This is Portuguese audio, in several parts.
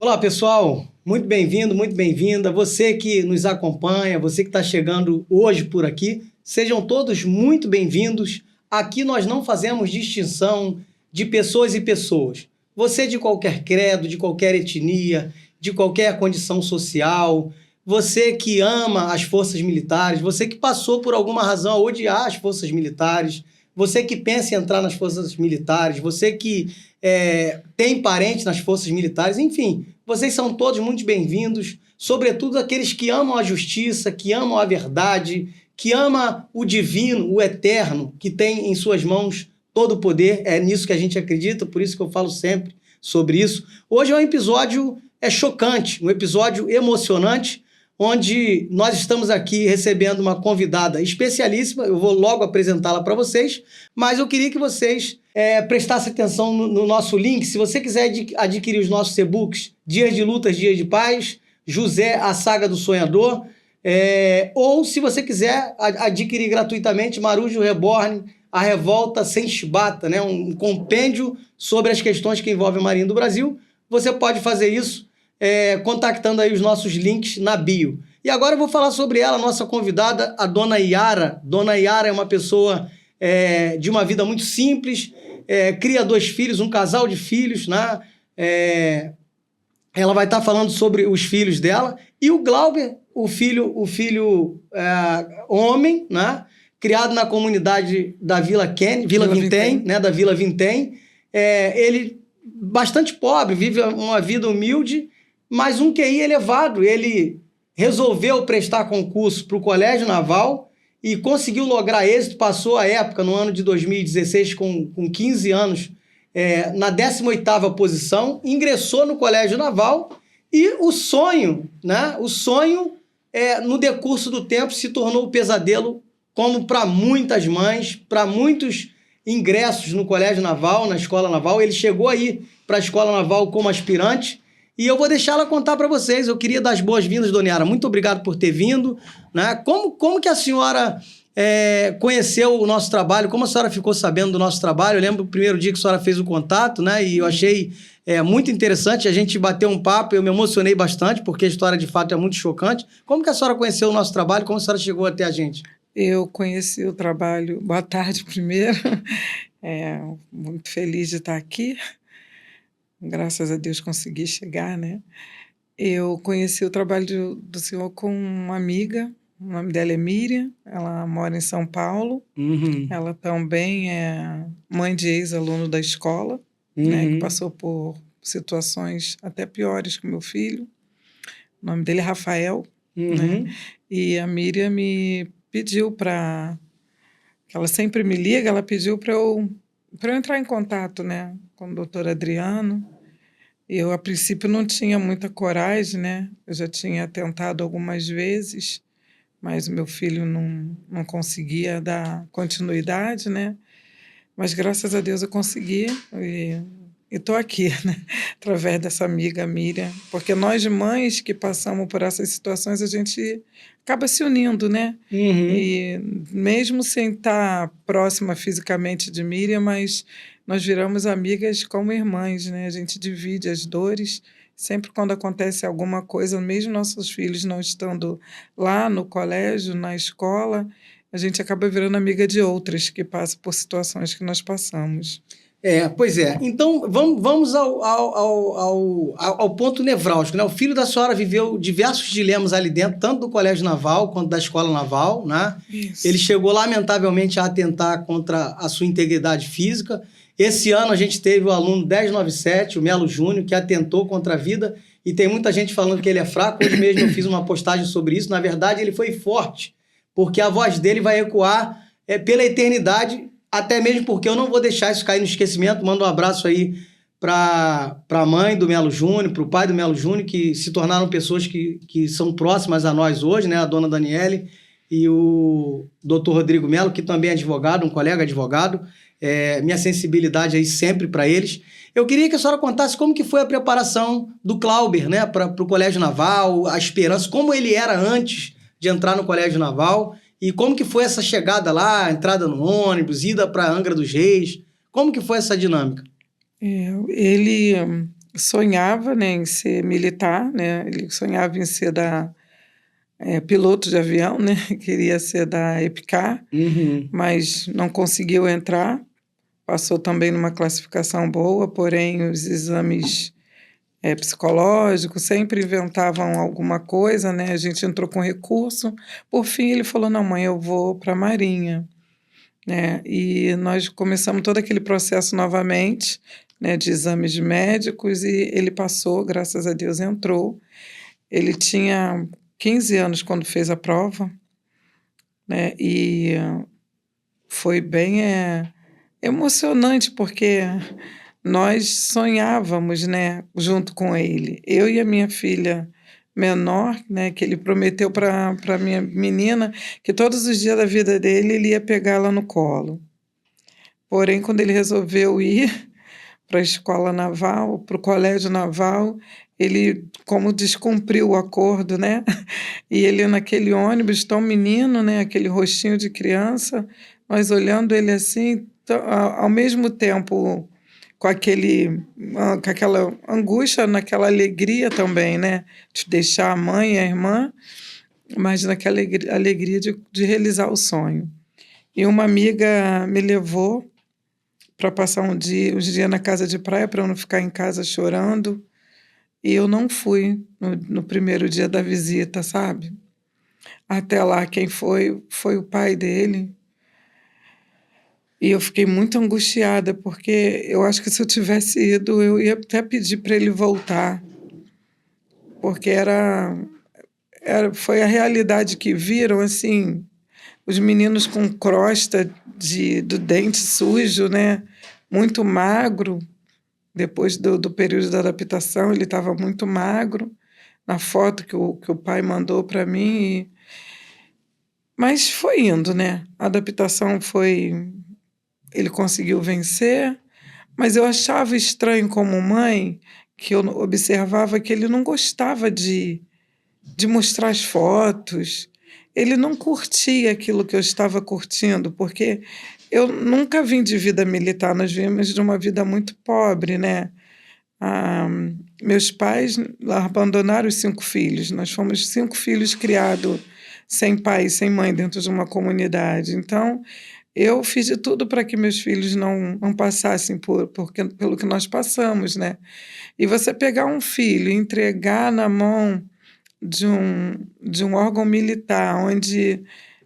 Olá, pessoal. Muito bem-vindo, muito bem-vinda. Você que nos acompanha, você que está chegando hoje por aqui, sejam todos muito bem-vindos. Aqui nós não fazemos distinção de pessoas e pessoas. Você de qualquer credo, de qualquer etnia, de qualquer condição social, você que ama as forças militares, você que passou por alguma razão a odiar as forças militares, você que pensa em entrar nas forças militares, você que tem parente nas forças militares, enfim, vocês são todos muito bem-vindos, sobretudo aqueles que amam a justiça, que amam a verdade, que amam o divino, o eterno, que tem em suas mãos todo o poder. É nisso que a gente acredita, por isso que eu falo sempre sobre isso. Hoje é um episódio chocante, um episódio emocionante, onde nós estamos aqui recebendo uma convidada especialíssima. Eu vou logo apresentá-la para vocês, mas eu queria que vocês prestassem atenção no nosso link. Se você quiser adquirir os nossos e-books, Dias de Lutas, Dias de Paz, José, a Saga do Sonhador, ou se você quiser adquirir gratuitamente Marujo Reborn, a Revolta Sem Chibata, né? Um compêndio sobre as questões que envolvem a Marinha do Brasil. Você pode fazer isso contactando aí os nossos links na bio. E agora eu vou falar sobre ela, nossa convidada, a Dona Yara. Dona Yara é uma pessoa de uma vida muito simples, cria 2 filhos, um casal de filhos, né? Ela vai estar falando sobre os filhos dela. E o Glauber, o filho homem, né? Criado na comunidade da Vila Vintém, né? Da Vila Vintém. Ele bastante pobre, vive uma vida humilde, mas um QI elevado. Ele resolveu prestar concurso para o Colégio Naval e conseguiu lograr êxito. Passou a época, no ano de 2016, com 15 anos, na 18ª posição, ingressou no Colégio Naval e o sonho, né? No decurso do tempo, se tornou um pesadelo, como para muitas mães, para muitos ingressos no Colégio Naval, na Escola Naval. Ele chegou aí para a Escola Naval como aspirante e eu vou deixar ela contar para vocês. Eu queria dar as boas-vindas, Dona Yara. Muito obrigado por ter vindo, né? Como que a senhora conheceu o nosso trabalho? Como a senhora ficou sabendo do nosso trabalho? Eu lembro do primeiro dia que a senhora fez o contato, né? E eu achei muito interessante. A gente bateu um papo, eu me emocionei bastante, porque a história de fato é muito chocante. Como que a senhora conheceu o nosso trabalho? Como a senhora chegou até a gente? Eu conheci o trabalho... Boa tarde, primeiro. Muito feliz de estar aqui. Graças a Deus consegui chegar, né? Eu conheci o trabalho do senhor com uma amiga, o nome dela é Miriam, ela mora em São Paulo. Uhum. Ela também é mãe de ex-aluno da escola, né, que passou por situações até piores que o meu filho. O nome dele é Rafael, né? E a Miriam me pediu para... Ela sempre me liga, ela pediu para eu entrar em contato, né, com o doutor Adriano. Eu, a princípio, não tinha muita coragem, né? Eu já tinha tentado algumas vezes, mas o meu filho não conseguia dar continuidade, né? Mas, graças a Deus, eu consegui e estou aqui, né? Através dessa amiga Miriam, porque nós, mães que passamos por essas situações, a gente acaba se unindo, né? E mesmo sem estar próxima fisicamente de Miriam, mas nós viramos amigas como irmãs, né? A gente divide as dores. Sempre quando acontece alguma coisa, mesmo nossos filhos não estando lá no colégio, na escola, a gente acaba virando amiga de outras que passam por situações que nós passamos. Pois é. Então, vamos ao ponto nevrálgico, né? O filho da senhora viveu diversos dilemas ali dentro, tanto do Colégio Naval quanto da Escola Naval, né? Isso. Ele chegou, lamentavelmente, a atentar contra a sua integridade física. Esse ano a gente teve o aluno 1097, o Melo Júnior, que atentou contra a vida, e tem muita gente falando que ele é fraco. Hoje mesmo eu fiz uma postagem sobre isso. Na verdade, ele foi forte, porque a voz dele vai ecoar pela eternidade, até mesmo porque eu não vou deixar isso cair no esquecimento. Mando um abraço aí para a mãe do Melo Júnior, para o pai do Melo Júnior, que se tornaram pessoas que são próximas a nós hoje, né? A dona Daniele e o doutor Rodrigo Melo, que também é advogado, um colega advogado. Minha sensibilidade aí sempre para eles. Eu queria que a senhora contasse como que foi a preparação do Glauber, né? Para o Colégio Naval, a esperança, como ele era antes de entrar no Colégio Naval. E como que foi essa chegada lá, entrada no ônibus, ida para Angra dos Reis? Como que foi essa dinâmica? Ele sonhava, né, em ser militar, né? Ele sonhava em ser piloto de avião, né? Queria ser da EPICAR, mas não conseguiu entrar. Passou também numa classificação boa, porém os exames psicológicos sempre inventavam alguma coisa, né? A gente entrou com recurso. Por fim, ele falou: não, mãe, eu vou para a Marinha. Né? E nós começamos todo aquele processo novamente, né, de exames médicos, e ele passou, graças a Deus, entrou. Ele tinha 15 anos quando fez a prova, né? E foi bem emocionante, porque nós sonhávamos, né, junto com ele. Eu e a minha filha menor, né, que ele prometeu para a minha menina que todos os dias da vida dele ele ia pegá-la no colo. Porém, quando ele resolveu ir para a escola naval, para o colégio naval, ele, como descumpriu o acordo, né? E ele naquele ônibus, tão menino, né? Aquele rostinho de criança, nós olhando ele assim, ao mesmo tempo com com aquela angústia, naquela alegria também, né? De deixar a mãe e a irmã, mas naquela alegria de realizar o sonho. E uma amiga me levou para passar uns dias na casa de praia, para eu não ficar em casa chorando. E eu não fui no primeiro dia da visita, sabe? Até lá, quem foi o pai dele. E eu fiquei muito angustiada, porque eu acho que se eu tivesse ido, eu ia até pedir para ele voltar. Porque foi a realidade que viram, assim, os meninos com crosta do dente sujo, né? Muito magro. Depois do período da adaptação, ele estava muito magro, na foto que o pai mandou para mim. Mas foi indo, né? A adaptação foi... Ele conseguiu vencer, mas eu achava estranho como mãe, que eu observava que ele não gostava de mostrar as fotos. Ele não curtia aquilo que eu estava curtindo, porque eu nunca vim de vida militar, nós viemos de uma vida muito pobre, né? Meus pais abandonaram os 5 filhos. Nós fomos 5 filhos criados sem pai e sem mãe dentro de uma comunidade. Então, eu fiz de tudo para que meus filhos não passassem pelo que nós passamos, né? E você pegar um filho e entregar na mão de um órgão militar, onde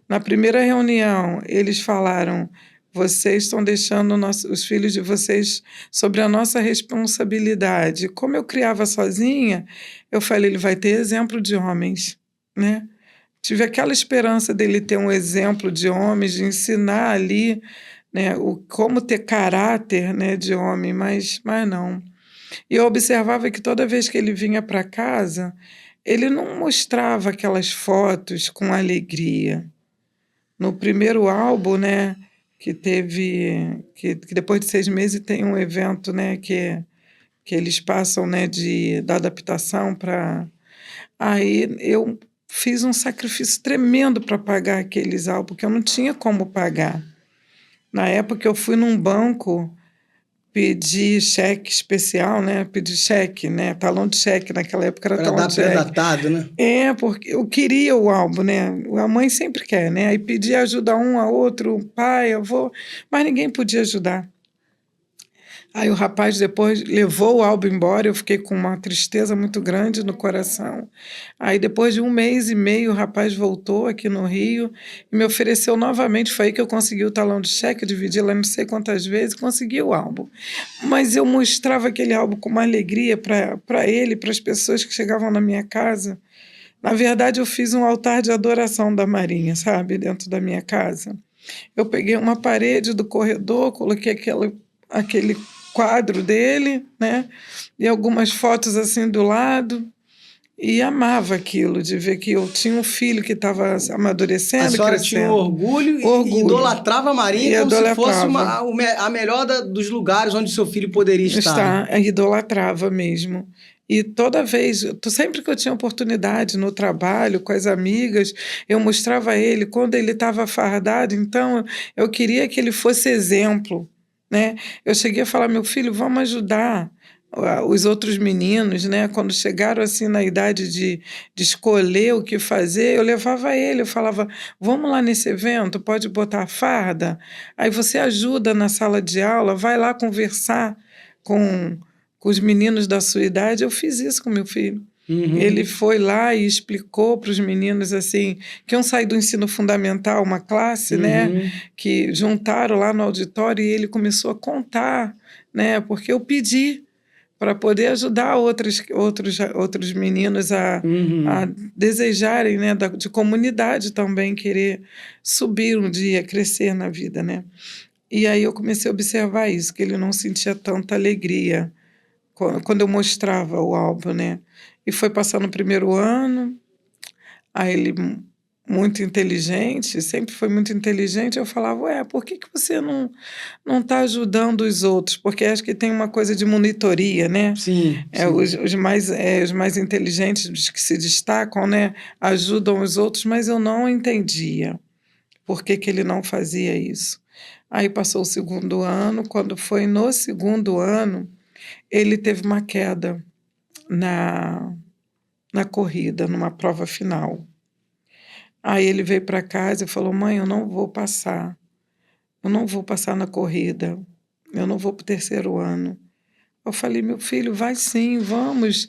na primeira reunião eles falaram: vocês estão deixando os filhos de vocês sobre a nossa responsabilidade. Como eu criava sozinha, eu falei: ele vai ter exemplo de homens, né? Tive aquela esperança dele ter um exemplo de homens, de ensinar ali, né, como ter caráter, né, de homem, mas não. E eu observava que toda vez que ele vinha para casa, ele não mostrava aquelas fotos com alegria. No primeiro álbum, né, que depois de 6 meses tem um evento, né, que eles passam, né, da adaptação para... Aí eu fiz um sacrifício tremendo para pagar aqueles álbuns, porque eu não tinha como pagar. Na época eu fui num banco pedir cheque especial, né? Pedir cheque, né? Talão de cheque, naquela época era talão de cheque. Para dar pré-datado, né? Porque eu queria o álbum, né? A mãe sempre quer, né? Aí pedia ajuda a um, a outro, pai, avô, mas ninguém podia ajudar. Aí o rapaz depois levou o álbum embora, eu fiquei com uma tristeza muito grande no coração. Aí depois de 1 mês e meio o rapaz voltou aqui no Rio e me ofereceu novamente, foi aí que eu consegui o talão de cheque, dividi lá não sei quantas vezes, consegui o álbum. Mas eu mostrava aquele álbum com uma alegria para ele, para as pessoas que chegavam na minha casa. Na verdade, eu fiz um altar de adoração da Marinha, sabe, dentro da minha casa. Eu peguei uma parede do corredor, coloquei aquele quadro dele, né? E algumas fotos assim do lado. E amava aquilo, de ver que eu tinha um filho que estava amadurecendo, a senhora crescendo. Tinha orgulho e idolatrava a Marinha como se fosse a melhor dos lugares onde seu filho poderia estar. Idolatrava mesmo. E toda vez, sempre que eu tinha oportunidade no trabalho, com as amigas, eu mostrava a ele quando ele estava fardado. Então, eu queria que ele fosse exemplo, né? Eu cheguei a falar: meu filho, vamos ajudar os outros meninos, né, quando chegaram assim na idade de escolher o que fazer, eu levava ele, eu falava, vamos lá nesse evento, pode botar a farda, aí você ajuda na sala de aula, vai lá conversar com os meninos da sua idade. Eu fiz isso com meu filho. Ele foi lá e explicou para os meninos assim, que iam sair do ensino fundamental, uma classe, né, que juntaram lá no auditório, e ele começou a contar, né, porque eu pedi para poder ajudar outros meninos a desejarem, né, de comunidade também, querer subir um dia, crescer na vida, né. E aí eu comecei a observar isso, que ele não sentia tanta alegria quando eu mostrava o álbum, né. E foi passando o primeiro ano, aí ele muito inteligente, sempre foi muito inteligente, eu falava, ué, por que você não está ajudando os outros? Porque acho que tem uma coisa de monitoria, né? Sim, os mais inteligentes, os que se destacam, né, ajudam os outros, mas eu não entendia por que ele não fazia isso. Aí passou o segundo ano, quando foi no segundo ano, ele teve uma queda na corrida, numa prova final. Aí ele veio para casa e falou, mãe, eu não vou passar na corrida, eu não vou para o terceiro ano. Eu falei, meu filho, vai sim, vamos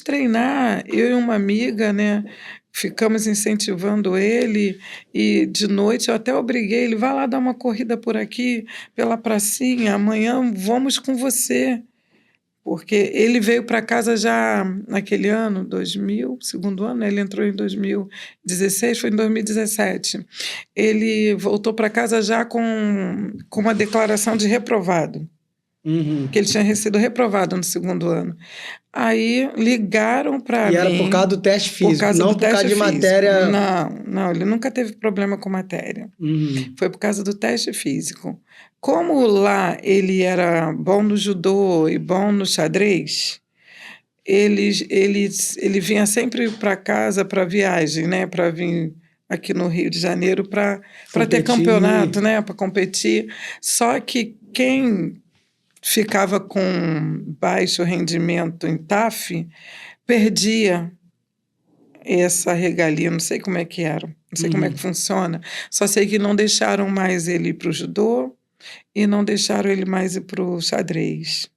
treinar. Eu e uma amiga, né, ficamos incentivando ele, e de noite eu até obriguei ele, vai lá dar uma corrida por aqui, pela pracinha, amanhã vamos com você. Porque ele veio para casa já naquele ano, 2000, segundo ano, ele entrou em 2016, foi em 2017. Ele voltou para casa já com uma declaração de reprovado, que ele tinha sido reprovado no segundo ano. Aí ligaram para mim... E era por causa do teste físico, não por causa de matéria... Não, ele nunca teve problema com matéria. Foi por causa do teste físico. Como lá ele era bom no judô e bom no xadrez, ele vinha sempre para casa para viagem, né? Para vir aqui no Rio de Janeiro para ter campeonato, né? Para competir. Só que quem ficava com baixo rendimento em TAF perdia essa regalia, não sei como é que era, não sei como é que funciona, só sei que não deixaram mais ele ir para o judô e não deixaram ele mais ir para o xadrez.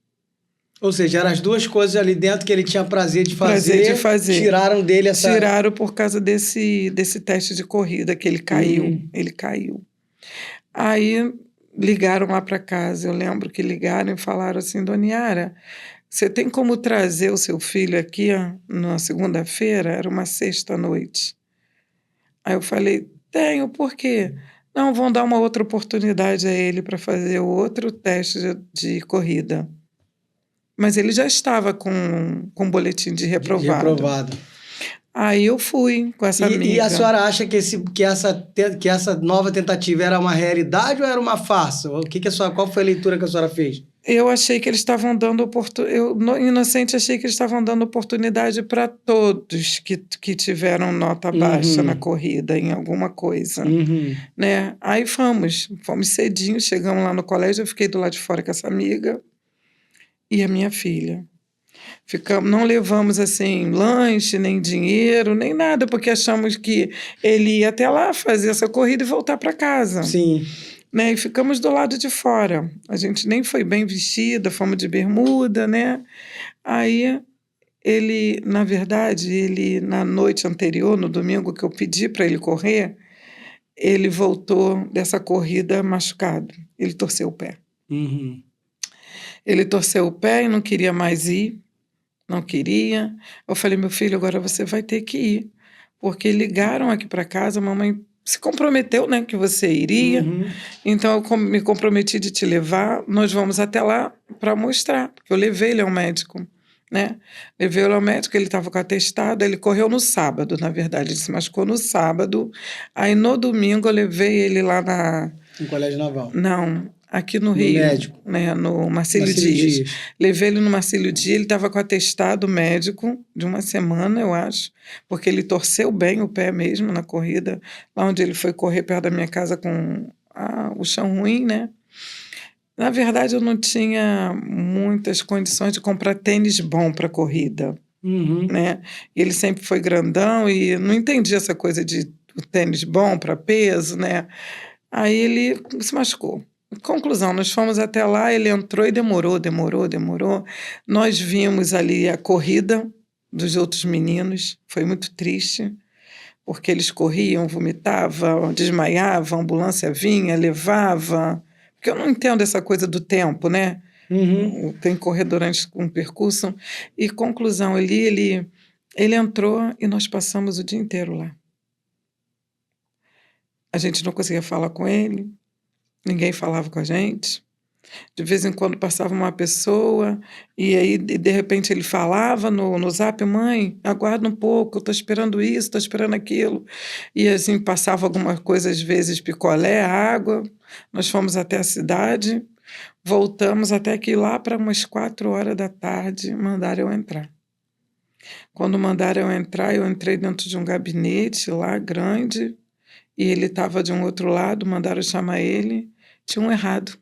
Ou seja, eram as duas coisas ali dentro que ele tinha prazer de fazer. Tiraram dele essa... Tiraram por causa desse teste de corrida, que ele caiu. Ele caiu. Aí ligaram lá para casa, eu lembro que ligaram e falaram assim, Dona Yara, você tem como trazer o seu filho aqui na segunda-feira? Era uma sexta-noite. Aí eu falei, tenho, por quê? Não, vão dar uma outra oportunidade a ele para fazer outro teste de corrida. Mas ele já estava com boletim de reprovado. Aí eu fui com essa amiga. E a senhora acha que essa nova tentativa era uma realidade ou era uma farsa? Qual foi a leitura que a senhora fez? Eu achei que eles estavam dando inocente, achei que eles estavam dando oportunidade para todos que tiveram nota baixa na corrida, em alguma coisa. Né? Aí fomos cedinho, chegamos lá no colégio, eu fiquei do lado de fora com essa amiga e a minha filha. Não levamos assim lanche, nem dinheiro, nem nada, porque achamos que ele ia até lá fazer essa corrida e voltar para casa. Sim. Né? E ficamos do lado de fora. A gente nem foi bem vestida, fomos de bermuda, né? Aí na verdade, na noite anterior, no domingo que eu pedi para ele correr, ele voltou dessa corrida machucado. Ele torceu o pé. Ele torceu o pé e não queria mais ir. Não queria. Eu falei, meu filho, agora você vai ter que ir. Porque ligaram aqui para casa, a mamãe se comprometeu, né, que você iria. Então, eu me comprometi de te levar. Nós vamos até lá para mostrar. Porque eu levei ele ao médico, né? Levei ele ao médico, ele estava com atestado. Ele correu no sábado, na verdade. Ele se machucou no sábado. Aí, no domingo, eu levei ele lá no Colégio Naval? Não, aqui no Rio. Médico? Né, no Marcílio Dias. Levei ele no Marcílio Dias, ele estava com atestado médico de uma semana, eu acho, porque ele torceu bem o pé mesmo na corrida, lá onde ele foi correr perto da minha casa com o chão ruim, né? Na verdade, eu não tinha muitas condições de comprar tênis bom para corrida, né? Ele sempre foi grandão e não entendia essa coisa de o tênis bom para peso, né? Aí ele se machucou. Conclusão, nós fomos até lá, ele entrou e demorou. Nós vimos ali a corrida dos outros meninos, foi muito triste, porque eles corriam, vomitavam, desmaiavam, a ambulância vinha, levava. Porque eu não entendo essa coisa do tempo, né? Tem que correr durante um percurso. E conclusão, ele entrou e nós passamos o dia inteiro lá. A gente não conseguia falar com ele, ninguém falava com a gente. De vez em quando passava uma pessoa e aí, de repente, ele falava no zap: mãe, aguarda um pouco, eu estou esperando isso, estou esperando aquilo. E assim, passava alguma coisa, às vezes picolé, água. Nós fomos até a cidade, voltamos até que lá para umas 4 horas da tarde mandaram eu entrar. Quando mandaram eu entrar, eu entrei dentro de um gabinete lá, grande, e ele estava de um outro lado, mandaram chamar ele, tinham errado.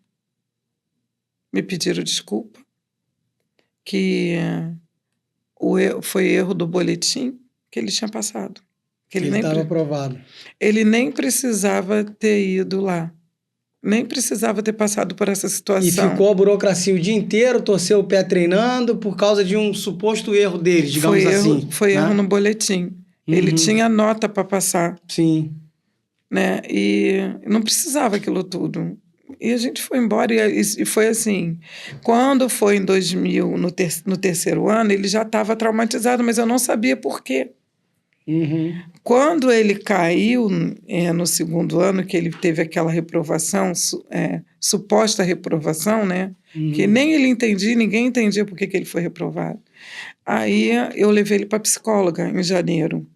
Me pediram desculpa, que foi erro do boletim que ele tinha passado. Que ele estava aprovado. Ele nem precisava ter ido lá, nem precisava ter passado por essa situação. E ficou a burocracia o dia inteiro, torceu o pé treinando por causa de um suposto erro dele, digamos assim. Foi erro no boletim. Ele tinha nota para passar. Sim. Né? E não precisava aquilo tudo. E a gente foi embora e foi assim. Quando foi em 2000, no terceiro ano, ele já estava traumatizado, mas eu não sabia por quê. Quando ele caiu no segundo ano, que ele teve aquela reprovação, suposta reprovação, né? Que nem ele entendia, ninguém entendia por que ele foi reprovado. Aí eu levei ele para psicóloga em janeiro.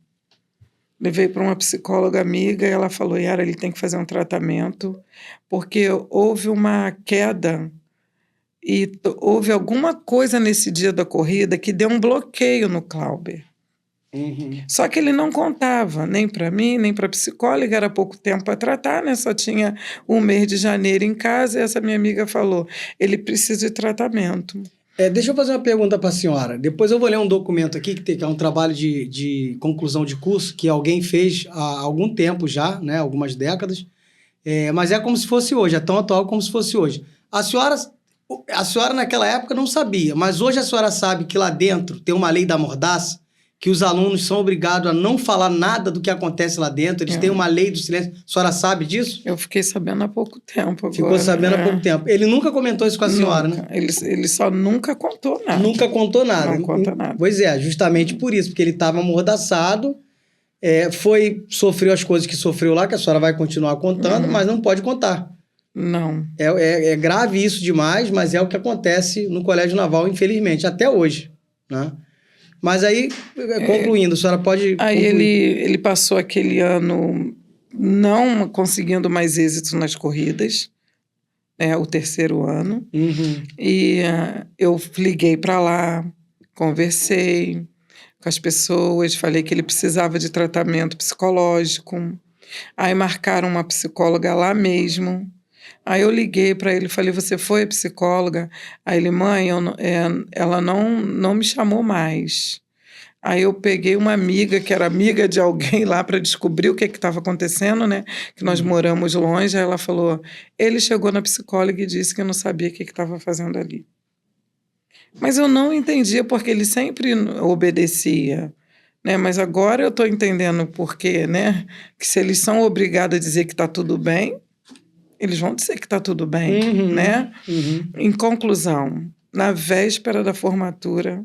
Levei para uma psicóloga amiga e ela falou: Yara, ele tem que fazer um tratamento, porque houve uma queda e houve alguma coisa nesse dia da corrida que deu um bloqueio no Clauber. Só que ele não contava, nem para mim, nem para a psicóloga, era pouco tempo para tratar, né? Só tinha um mês de janeiro em casa, e essa minha amiga falou: ele precisa de tratamento. Deixa eu fazer uma pergunta para a senhora. Depois eu vou ler um documento aqui, que é um trabalho de conclusão de curso, que alguém fez há algum tempo já, né? Algumas décadas, mas é como se fosse hoje, é tão atual como se fosse hoje. A senhora naquela época não sabia, mas hoje a senhora sabe que lá dentro tem uma lei da mordaça, que os alunos são obrigados a não falar nada do que acontece lá dentro, eles têm uma lei do silêncio. A senhora sabe disso? Eu fiquei sabendo há pouco tempo agora. Ficou sabendo há pouco tempo. Ele nunca comentou isso com a senhora, nunca. Né? Ele só nunca contou nada. Nunca contou nada. Não conta nada. Pois é, justamente por isso, porque ele estava amordaçado, sofreu as coisas que sofreu lá, que a senhora vai continuar contando, mas não pode contar. Não. É grave isso demais, mas é o que acontece no Colégio Naval, infelizmente, até hoje, né? Mas aí, concluindo, a senhora pode... Aí ele passou aquele ano não conseguindo mais êxito nas corridas, o terceiro ano. E eu liguei para lá, conversei com as pessoas, falei que ele precisava de tratamento psicológico. Aí marcaram uma psicóloga lá mesmo. Aí eu liguei para ele e falei: você foi a psicóloga? Aí ele: mãe, ela não me chamou mais. Aí eu peguei uma amiga, que era amiga de alguém lá, para descobrir o que estava acontecendo, né? Que nós moramos longe. Aí ela falou: ele chegou na psicóloga e disse que eu não sabia o que estava fazendo ali. Mas eu não entendia porque ele sempre obedecia, né? Mas agora eu estou entendendo o porquê, né? Que se eles são obrigados a dizer que está tudo bem, eles vão dizer que está tudo bem, né? Em conclusão, na véspera da formatura,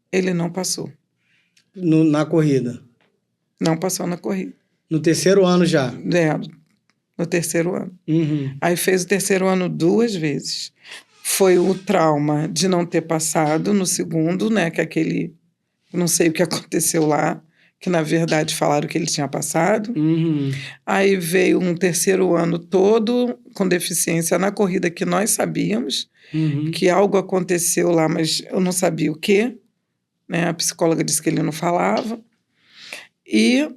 ele não passou. Na corrida? Não passou na corrida. No terceiro ano já? No terceiro ano. Aí fez o terceiro ano 2 vezes. Foi o trauma de não ter passado no segundo, né? Que não sei o que aconteceu lá, que na verdade falaram que ele tinha passado. Aí veio um terceiro ano todo com deficiência na corrida, que nós sabíamos que algo aconteceu lá, mas eu não sabia o quê, né? A psicóloga disse que ele não falava. E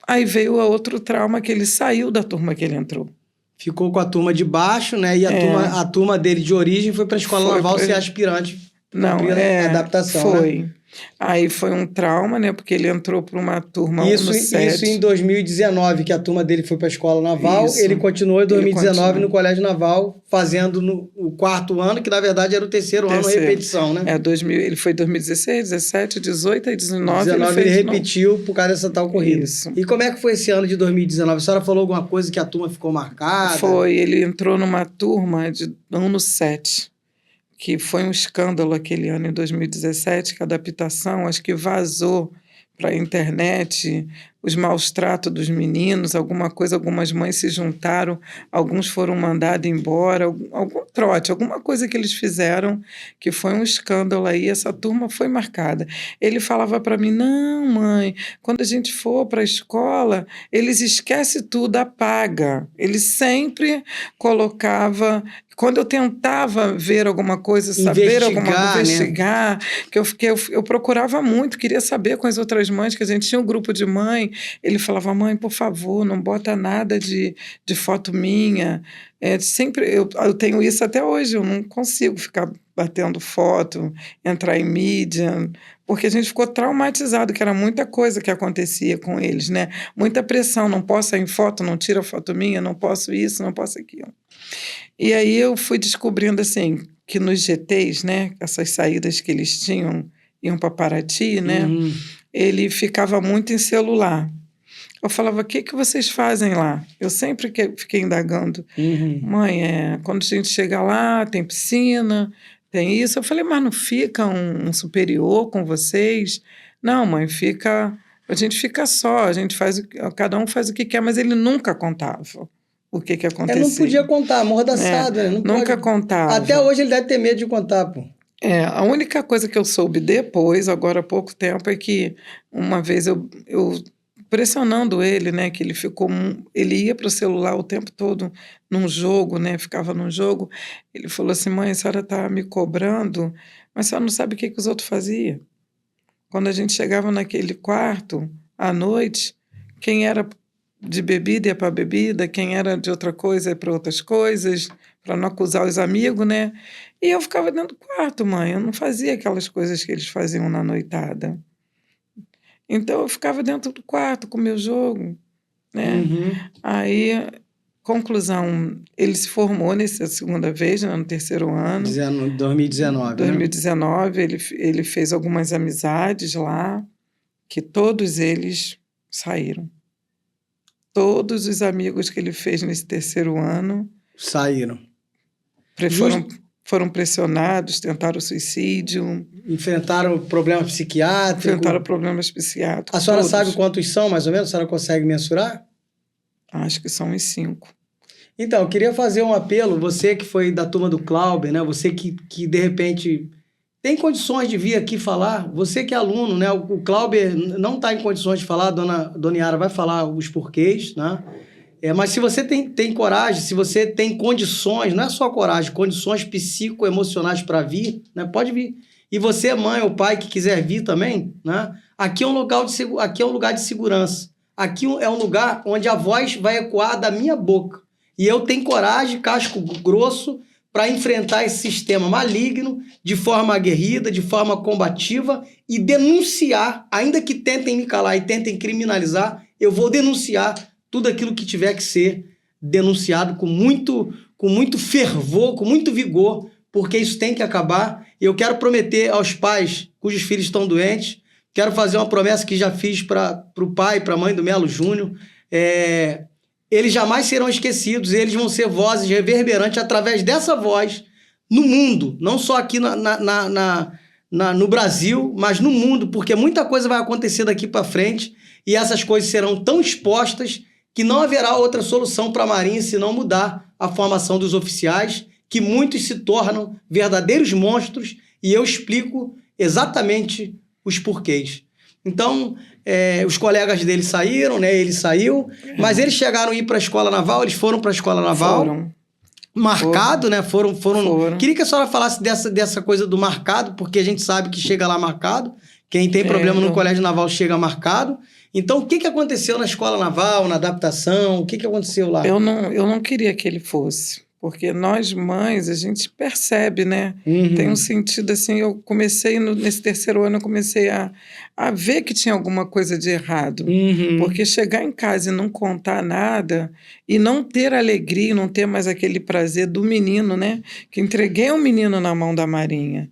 aí veio outro trauma, que ele saiu da turma que ele entrou. Ficou com a turma de baixo, né? E a turma dele de origem foi para a escola naval ser aspirante. Não, adaptação, foi. Né? Aí foi um trauma, né? Porque ele entrou para uma turma no 7. Isso em 2019, que a turma dele foi para a escola naval. Isso. Ele continuou em 2019 no colégio naval, fazendo o 4º ano, que na verdade era o 3º ano, repetição, né? Ele foi em 2016, 17, 18 e 19. Ele repetiu por causa dessa tal corrida. Isso. E como é que foi esse ano de 2019? A senhora falou alguma coisa que a turma ficou marcada? Foi, ele entrou numa turma de ano 7. Que foi um escândalo aquele ano, em 2017, que a adaptação, acho que vazou para a internet, os maus tratos dos meninos, algumas mães se juntaram, alguns foram mandados embora, algum trote, alguma coisa que eles fizeram, que foi um escândalo aí, essa turma foi marcada. Ele falava para mim, não, mãe, quando a gente for para a escola, eles esquecem tudo, apaga. Ele sempre colocava... Quando eu tentava ver alguma coisa, investigar, que eu procurava muito, queria saber com as outras mães, que a gente tinha um grupo de mãe, ele falava, mãe, por favor, não bota nada de foto minha. Sempre eu tenho isso até hoje, eu não consigo ficar batendo foto, entrar em mídia, porque a gente ficou traumatizado, que era muita coisa que acontecia com eles, né? Muita pressão, não posso sair em foto, não tira foto minha, não posso isso, não posso aquilo. E aí eu fui descobrindo, assim, que nos GTs, né, essas saídas que eles tinham, iam para Paraty, né, ele ficava muito em celular. Eu falava, o que vocês fazem lá? Eu sempre fiquei indagando. Mãe, quando a gente chega lá, tem piscina, tem isso. Eu falei, mas não fica um superior com vocês? Não, mãe, a gente fica só, cada um faz o que quer, mas ele nunca contava o que aconteceu. Ele não podia contar, amordaçado, né? Nunca contava. Até hoje ele deve ter medo de contar, pô. A única coisa que eu soube depois, agora há pouco tempo, é que uma vez eu pressionando ele, né, que ele ia para o celular o tempo todo num jogo, né, ficava num jogo, ele falou assim, mãe, a senhora está me cobrando, mas a senhora não sabe o que os outros faziam. Quando a gente chegava naquele quarto, à noite, quem era de bebida ia para bebida, quem era de outra coisa ia para outras coisas, para não acusar os amigos, né? E eu ficava dentro do quarto, mãe, eu não fazia aquelas coisas que eles faziam na noitada. Então eu ficava dentro do quarto com o meu jogo, né? Aí, conclusão, ele se formou nessa segunda vez, né, no 3º ano. 2019. 2019, né? Ele fez algumas amizades lá, que todos eles saíram. Todos os amigos que ele fez nesse 3º ano... Saíram. Foram pressionados, tentaram suicídio. Enfrentaram problemas psiquiátricos. A senhora sabe quantos são, mais ou menos? A senhora consegue mensurar? Acho que são uns 5. Então, eu queria fazer um apelo. Você que foi da turma do Clauber, né? Você que de repente... tem condições de vir aqui falar, você que é aluno, né? O Clauber não está em condições de falar, a dona Yara vai falar os porquês, né? Mas se você tem coragem, se você tem condições, não é só coragem, condições psicoemocionais para vir, né? Pode vir. E você, mãe ou pai, que quiser vir também, né? Aqui é um lugar de segurança. Aqui é um lugar onde a voz vai ecoar da minha boca. E eu tenho coragem, casco grosso, para enfrentar esse sistema maligno de forma aguerrida, de forma combativa e denunciar, ainda que tentem me calar e tentem criminalizar, eu vou denunciar tudo aquilo que tiver que ser denunciado com muito fervor, com muito vigor, porque isso tem que acabar. Eu quero prometer aos pais cujos filhos estão doentes, quero fazer uma promessa que já fiz para o pai e para a mãe do Melo Júnior, eles jamais serão esquecidos, eles vão ser vozes reverberantes através dessa voz no mundo, não só aqui no Brasil, mas no mundo, porque muita coisa vai acontecer daqui para frente e essas coisas serão tão expostas que não haverá outra solução para a Marinha senão mudar a formação dos oficiais, que muitos se tornam verdadeiros monstros, e eu explico exatamente os porquês. Então, os colegas dele saíram, né? Ele saiu, mas eles chegaram a ir para a escola naval, eles foram para a escola naval. Marcado, né? Foram. Queria que a senhora falasse dessa coisa do marcado, porque a gente sabe que chega lá marcado, Quem tem problema no Colégio Naval chega marcado. Então, o que aconteceu na Escola Naval, na adaptação? O que aconteceu lá? Eu não queria que ele fosse, porque nós mães, a gente percebe, né? Tem um sentido assim, eu comecei, nesse terceiro ano, eu comecei a ver que tinha alguma coisa de errado. Porque chegar em casa e não contar nada, e não ter alegria, não ter mais aquele prazer do menino, né? Que entreguei um menino na mão da Marinha.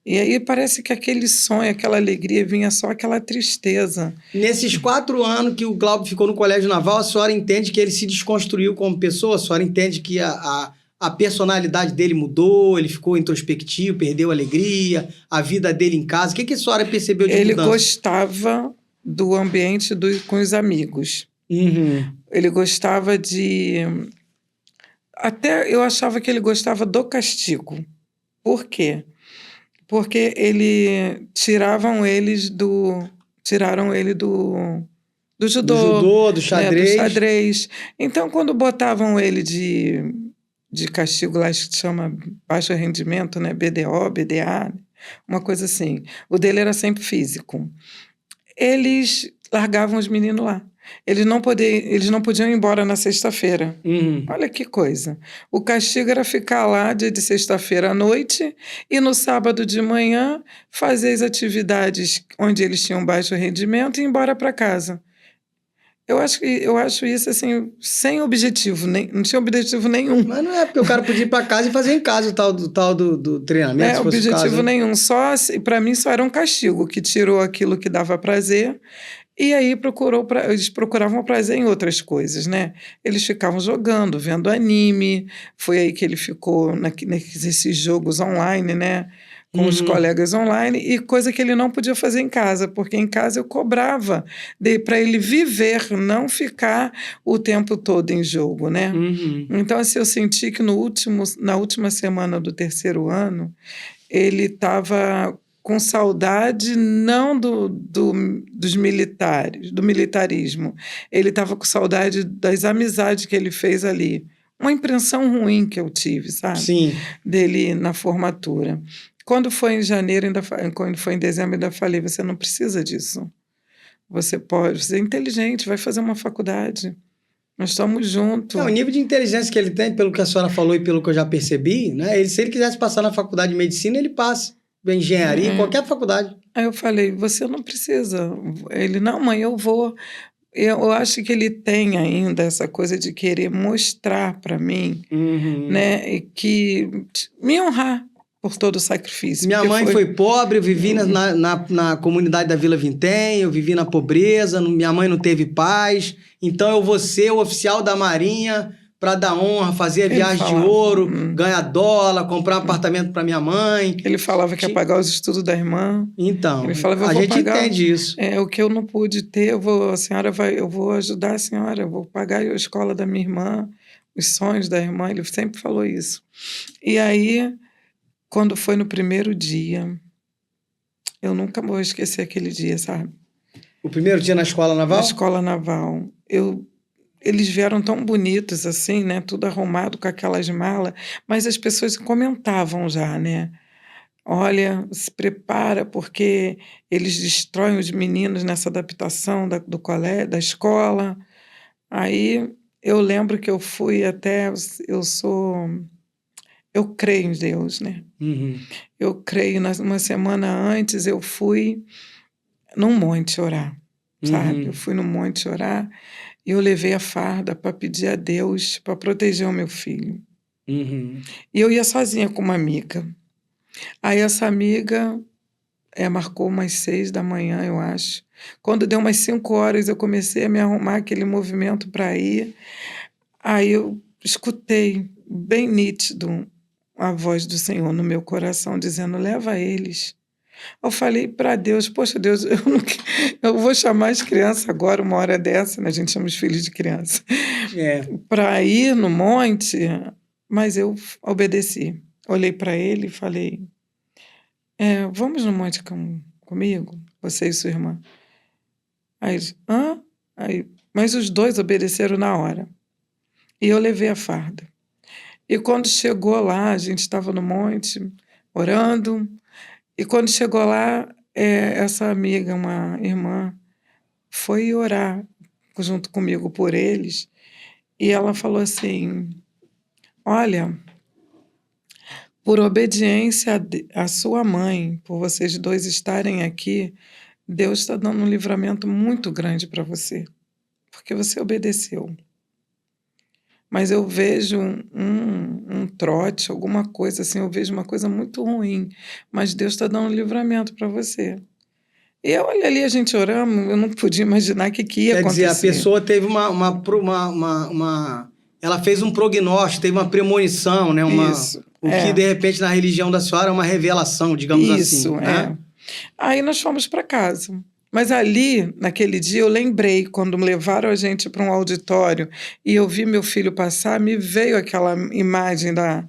E aí parece que aquele sonho, aquela alegria, vinha só aquela tristeza. Nesses 4 anos que o Glauber ficou no Colégio Naval, a senhora entende que ele se desconstruiu como pessoa? A senhora entende que a personalidade dele mudou, ele ficou introspectivo, perdeu a alegria, a vida dele em casa? O que a senhora percebeu de mudança? Ele gostava do ambiente com os amigos. Ele gostava de... Até eu achava que ele gostava do castigo. Por quê? Porque tiraram ele do judô. Do judô, do xadrez. Né, do xadrez. Então, quando botavam ele de castigo lá, que se chama baixo rendimento, né? BDO, BDA, uma coisa assim. O dele era sempre físico. Eles largavam os meninos lá. Eles não podiam ir embora na sexta-feira. Olha que coisa. O castigo era ficar lá dia de sexta-feira à noite e no sábado de manhã fazer as atividades onde eles tinham baixo rendimento e ir embora para casa. Eu acho isso assim, sem objetivo, não tinha objetivo nenhum. Mas não é, porque o cara podia ir para casa e fazer em casa o tal do treinamento. Não é objetivo nenhum. Para mim só era um castigo, que tirou aquilo que dava prazer. E aí eles procuravam prazer em outras coisas, né? Eles ficavam jogando, vendo anime. Foi aí que ele ficou nesses jogos online, né? Com os colegas online, e coisa que ele não podia fazer em casa, porque em casa eu cobrava para ele viver, não ficar o tempo todo em jogo, né? Então, assim, eu senti que na última semana do terceiro ano, ele estava com saudade não dos militares, do militarismo. Ele estava com saudade das amizades que ele fez ali. Uma impressão ruim que eu tive, sabe? Sim. Dele na formatura. Quando foi em janeiro, quando foi em dezembro, ainda falei, você não precisa disso. Você é inteligente, vai fazer uma faculdade. Nós estamos juntos. O nível de inteligência que ele tem, pelo que a senhora falou e pelo que eu já percebi, né? Se ele quisesse passar na faculdade de medicina, ele passa. Engenharia, qualquer faculdade. Aí eu falei, você não precisa. Ele, não, mãe, eu vou. Eu acho que ele tem ainda essa coisa de querer mostrar para mim, né, e que me honrar por todo o sacrifício. Minha mãe foi pobre, eu vivi na comunidade da Vila Vintém, eu vivi na pobreza, minha mãe não teve paz, então eu vou ser o oficial da Marinha para dar honra, fazer a viagem de ouro, ganhar dólar, comprar um apartamento para minha mãe. Ele falava que ia pagar os estudos da irmã. Então, ele falava, a gente entende isso. O que eu não pude ter, eu vou ajudar a senhora, eu vou pagar a escola da minha irmã, os sonhos da irmã, ele sempre falou isso. E aí, quando foi no primeiro dia, eu nunca vou esquecer aquele dia, sabe? O primeiro dia na Escola Naval? Na Escola Naval. Eles vieram tão bonitos assim, né? Tudo arrumado com aquelas malas, mas as pessoas comentavam já, né? Olha, se prepara, porque eles destroem os meninos nessa adaptação do colégio, da escola. Aí eu lembro que eu fui eu creio em Deus, né? Eu creio, uma semana antes eu fui num monte orar, sabe? Eu fui no monte orar e eu levei a farda para pedir a Deus para proteger o meu filho. E eu ia sozinha com uma amiga. Aí essa amiga marcou umas 6 da manhã, eu acho. Quando deu umas 5 horas, eu comecei a me arrumar aquele movimento para ir. Aí eu escutei bem nítido a voz do Senhor no meu coração, dizendo, leva eles. Eu falei para Deus, poxa Deus, eu vou chamar as crianças agora, uma hora dessa, né? A gente chama os filhos de criança, para ir no monte, mas eu obedeci. Olhei para ele e falei, vamos no monte comigo, você e sua irmã. Aí, mas os dois obedeceram na hora. E eu levei a farda. E quando chegou lá, a gente estava no monte, orando, e quando chegou lá, essa amiga, uma irmã, foi orar junto comigo por eles, e ela falou assim: olha, por obediência à sua mãe, por vocês dois estarem aqui, Deus está dando um livramento muito grande para você, porque você obedeceu. Mas eu vejo um trote, alguma coisa assim, eu vejo uma coisa muito ruim, mas Deus está dando um livramento para você. E eu, olha ali, a gente orando, eu não podia imaginar o que ia acontecer. Quer dizer, a pessoa teve ela fez um prognóstico, teve uma premonição, né? Isso. O que, de repente, na religião da senhora é uma revelação, digamos assim. Isso, né? Aí nós fomos para casa. Mas ali, naquele dia, eu lembrei, quando levaram a gente para um auditório e eu vi meu filho passar, me veio aquela imagem da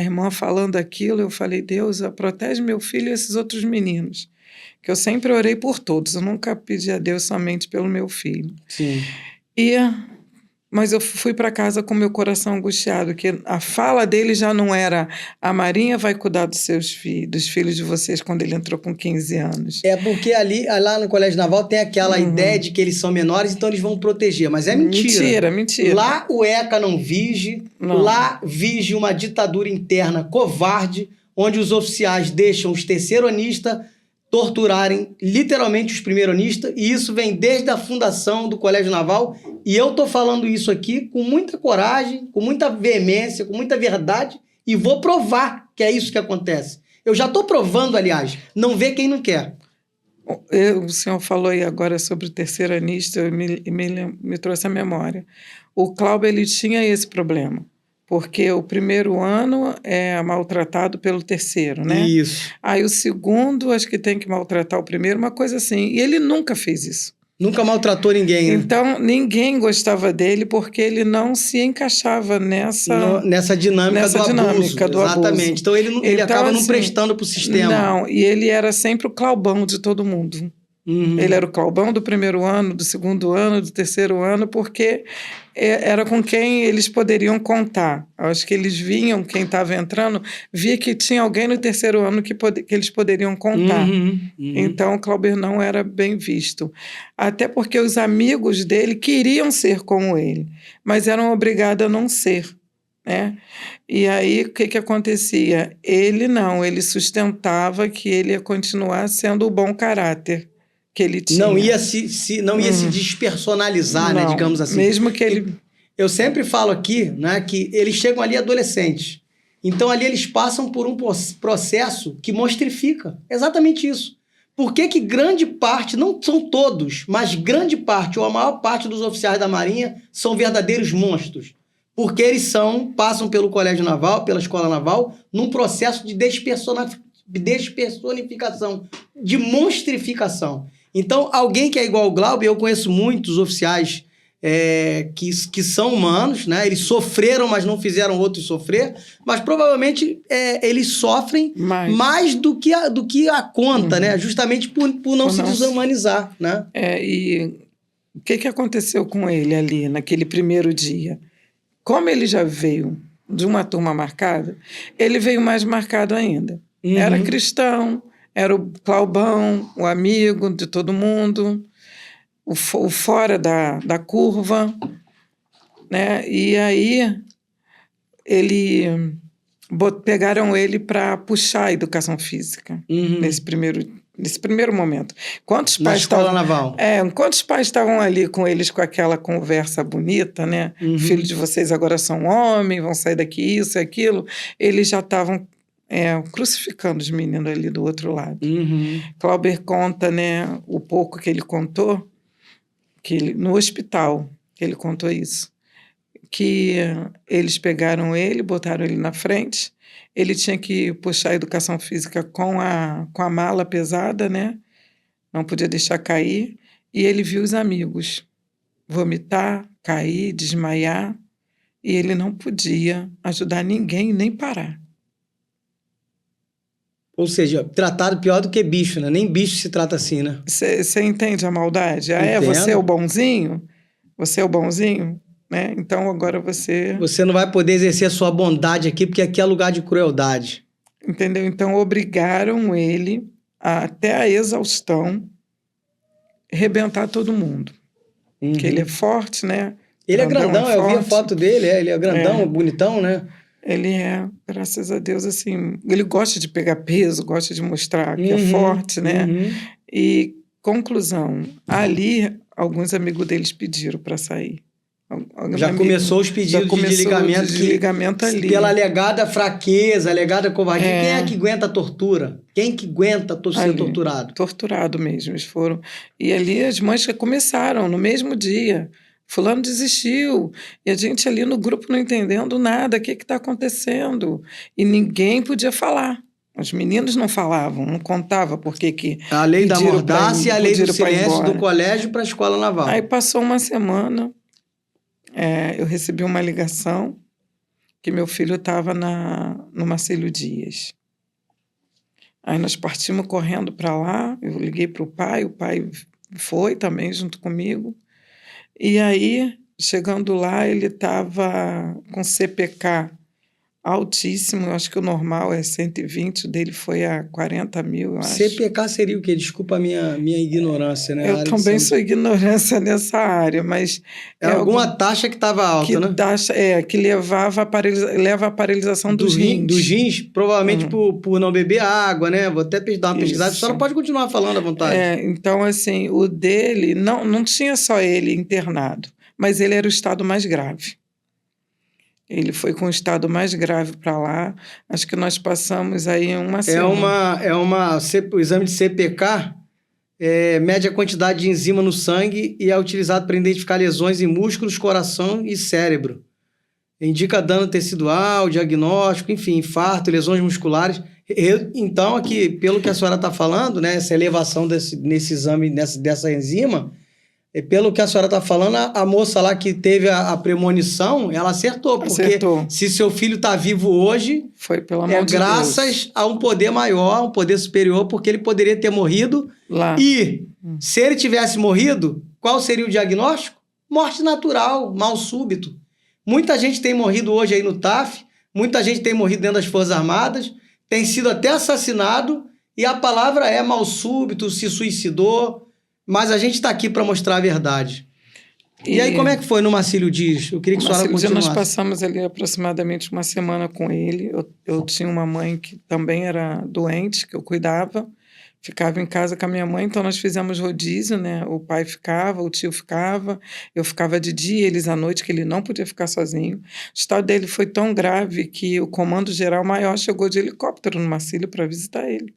irmã falando aquilo. Eu falei: Deus, protege meu filho e esses outros meninos. Que eu sempre orei por todos, eu nunca pedi a Deus somente pelo meu filho. Sim. Mas eu fui para casa com meu coração angustiado, que a fala dele já não era: a Marinha vai cuidar dos seus filhos, dos filhos de vocês, quando ele entrou com 15 anos. É porque lá no Colégio Naval tem aquela ideia de que eles são menores, então eles vão proteger, mas é mentira. Mentira. Lá o ECA não vige, lá vige uma ditadura interna covarde, onde os oficiais deixam os terceiranistas torturarem literalmente os primeiranistas, e isso vem desde a fundação do Colégio Naval, e eu tô falando isso aqui com muita coragem, com muita veemência, com muita verdade, e vou provar que é isso que acontece. Eu já tô provando, aliás, não vê quem não quer. O senhor falou aí agora sobre o terceiranista, me trouxe a memória. O Cláudio, ele tinha esse problema, porque o primeiro ano é maltratado pelo terceiro, né? Isso. Aí o segundo, acho que tem que maltratar o primeiro, uma coisa assim. E ele nunca fez isso. Nunca maltratou ninguém. Então, ninguém gostava dele porque ele não se encaixava nessa dinâmica do abuso. Exatamente. Então, ele acaba não prestando para o sistema. Não, e ele era sempre o Claubão de todo mundo. Ele era o Claubão do primeiro ano, do segundo ano, do terceiro ano, porque era com quem eles poderiam contar. Acho que eles vinham, quem estava entrando, via que tinha alguém no terceiro ano que eles poderiam contar. Então, o Cláudio não era bem visto. Até porque os amigos dele queriam ser como ele, mas eram obrigados a não ser. Né? E aí, o que acontecia? Ele sustentava que ele ia continuar sendo o bom caráter que ele tinha. Não ia se despersonalizar, né, digamos assim. Mesmo que ele... Eu sempre falo aqui, né, que eles chegam ali adolescentes. Então, ali eles passam por um processo que monstrifica. Exatamente isso. Por que grande parte, não são todos, mas grande parte, ou a maior parte dos oficiais da Marinha são verdadeiros monstros? Porque eles passam pelo Colégio Naval, pela Escola Naval, num processo de despersonificação, de monstrificação. Então, alguém que é igual ao Glauber, eu conheço muitos oficiais que são humanos, né? Eles sofreram, mas não fizeram outros sofrer, mas provavelmente eles sofrem mais do que a conta, né? Justamente por não se desumanizar, né? E o que aconteceu com ele ali, naquele primeiro dia? Como ele já veio de uma turma marcada, ele veio mais marcado ainda. Era cristão, era o Claubão, o amigo de todo mundo, o fora da curva, né? E aí pegaram ele para puxar a educação física nesse primeiro momento. Quantos pais Escola Naval? Quantos pais estavam ali com eles com aquela conversa bonita, né? Filhos de vocês agora são homens, vão sair daqui, isso e aquilo. Eles já estavam crucificando os meninos ali do outro lado. Cláudio conta, né, o pouco que ele contou, no hospital, ele contou isso, que eles pegaram ele, botaram ele na frente, ele tinha que puxar a educação física com a mala pesada, né, não podia deixar cair, e ele viu os amigos vomitar, cair, desmaiar, e ele não podia ajudar ninguém nem parar. Ou seja, tratado pior do que bicho, né? Nem bicho se trata assim, né? Você entende a maldade? Você é o bonzinho? Você é o bonzinho? Né? Então agora você... Você não vai poder exercer a sua bondade aqui, porque aqui é lugar de crueldade. Entendeu? Então obrigaram ele até a exaustão, arrebentar todo mundo. Porque ele é forte, né? Ele é grandão, eu vi a foto dele, ele é grandão, bonitão, né? Ele é, graças a Deus, assim, ele gosta de pegar peso, gosta de mostrar que é forte, né? E, conclusão, ali, alguns amigos deles pediram para sair. Já começou os pedidos de desligamento ali. Pela alegada fraqueza, alegada covardia. Quem é que aguenta a tortura? Quem que aguenta ser torturado? Torturado mesmo, eles foram. E ali as mães começaram, no mesmo dia. Fulano desistiu. E a gente ali no grupo não entendendo nada. O que está acontecendo? E ninguém podia falar. Os meninos não falavam, não contavam por que a lei da mordaça e a lei do silêncio do colégio para a escola naval. Aí passou uma semana, eu recebi uma ligação que meu filho estava no Marcílio Dias. Aí nós partimos correndo para lá, eu liguei para o pai foi também junto comigo. E aí, chegando lá, ele estava com CPK altíssimo, eu acho que o normal é 120, o dele foi a 40 mil, eu acho. CPK seria o quê? Desculpa a minha ignorância, né? Eu também sou ignorância nessa área, mas... É alguma taxa que estava alta, né? Que leva a paralisação dos rins. Dos rins, provavelmente por não beber água, né? Vou até dar uma pesquisada, a senhora pode continuar falando à vontade. Então, assim, o dele, não tinha só ele internado, mas ele era o estado mais grave. Ele foi com o estado mais grave para lá. Acho que nós passamos aí uma semana. O exame de CPK mede a quantidade de enzima no sangue e é utilizado para identificar lesões em músculos, coração e cérebro. Indica dano tecidual, diagnóstico, enfim, infarto, lesões musculares. Então, aqui, pelo que a senhora está falando, né, essa elevação nesse exame, dessa enzima... Pelo que a senhora está falando, a moça lá que teve a premonição, ela acertou. Porque se seu filho está vivo hoje, foi pelo amor de graças a um poder maior, um poder superior, porque ele poderia ter morrido lá. E se ele tivesse morrido, qual seria o diagnóstico? Morte natural, mal súbito. Muita gente tem morrido hoje aí no TAF, muita gente tem morrido dentro das Forças Armadas, tem sido até assassinado, e a palavra é mal súbito, se suicidou. Mas a gente está aqui para mostrar a verdade. E aí, como é que foi no Marcílio Dias? Eu queria que a senhora continuasse. Nós passamos ali aproximadamente uma semana com ele. Eu tinha uma mãe que também era doente, que eu cuidava. Ficava em casa com a minha mãe, então nós fizemos rodízio, né? O pai ficava, o tio ficava, eu ficava de dia, eles à noite, que ele não podia ficar sozinho. O estado dele foi tão grave que o Comando Geral Maior chegou de helicóptero no Marcílio para visitar ele.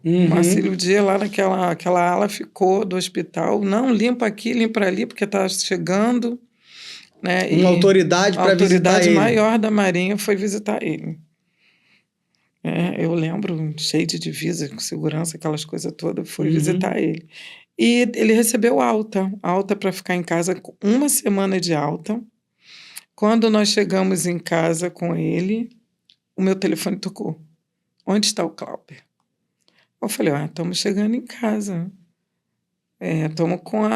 Marcílio Dias, lá naquela ala, ficou do hospital. Não, limpa aqui, limpa ali, porque está chegando. Né? Uma autoridade para visitar ele. A autoridade maior da Marinha foi visitar ele. Eu lembro, cheio de divisa, com segurança, aquelas coisas todas, foi visitar ele. E ele recebeu alta para ficar em casa, uma semana de alta. Quando nós chegamos em casa com ele, o meu telefone tocou. Onde está o Cláudio? Eu falei, estamos chegando em casa. Estamos com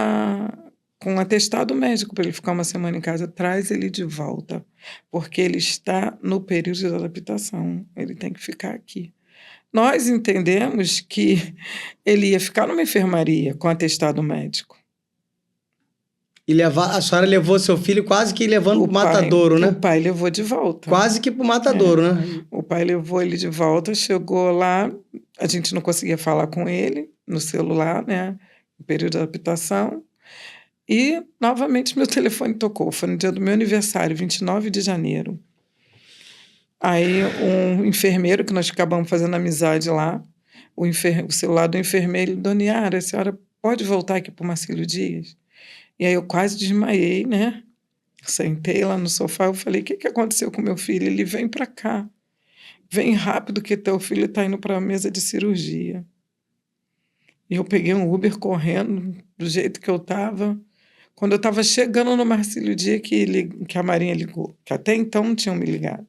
um atestado médico para ele ficar uma semana em casa. Traz ele de volta, porque ele está no período de adaptação. Ele tem que ficar aqui. Nós entendemos que ele ia ficar numa enfermaria com atestado médico. E a senhora levou seu filho quase que levando para o matadouro, né? O pai levou de volta. Quase que para o matadouro, né? O pai levou ele de volta, chegou lá, a gente não conseguia falar com ele no celular, né? No período de adaptação. E, novamente, meu telefone tocou. Foi no dia do meu aniversário, 29 de janeiro. Aí, um enfermeiro, que nós acabamos fazendo amizade lá, o celular do enfermeiro, Dona Yara, a senhora pode voltar aqui para o Marcílio Dias? E aí eu quase desmaiei, né? Sentei lá no sofá, eu falei, o que aconteceu com meu filho? Ele vem para cá. Vem rápido que teu filho está indo para a mesa de cirurgia. E eu peguei um Uber correndo, do jeito que eu estava. Quando eu estava chegando no Marcílio Dias, que a Marinha ligou, que até então não tinham me ligado.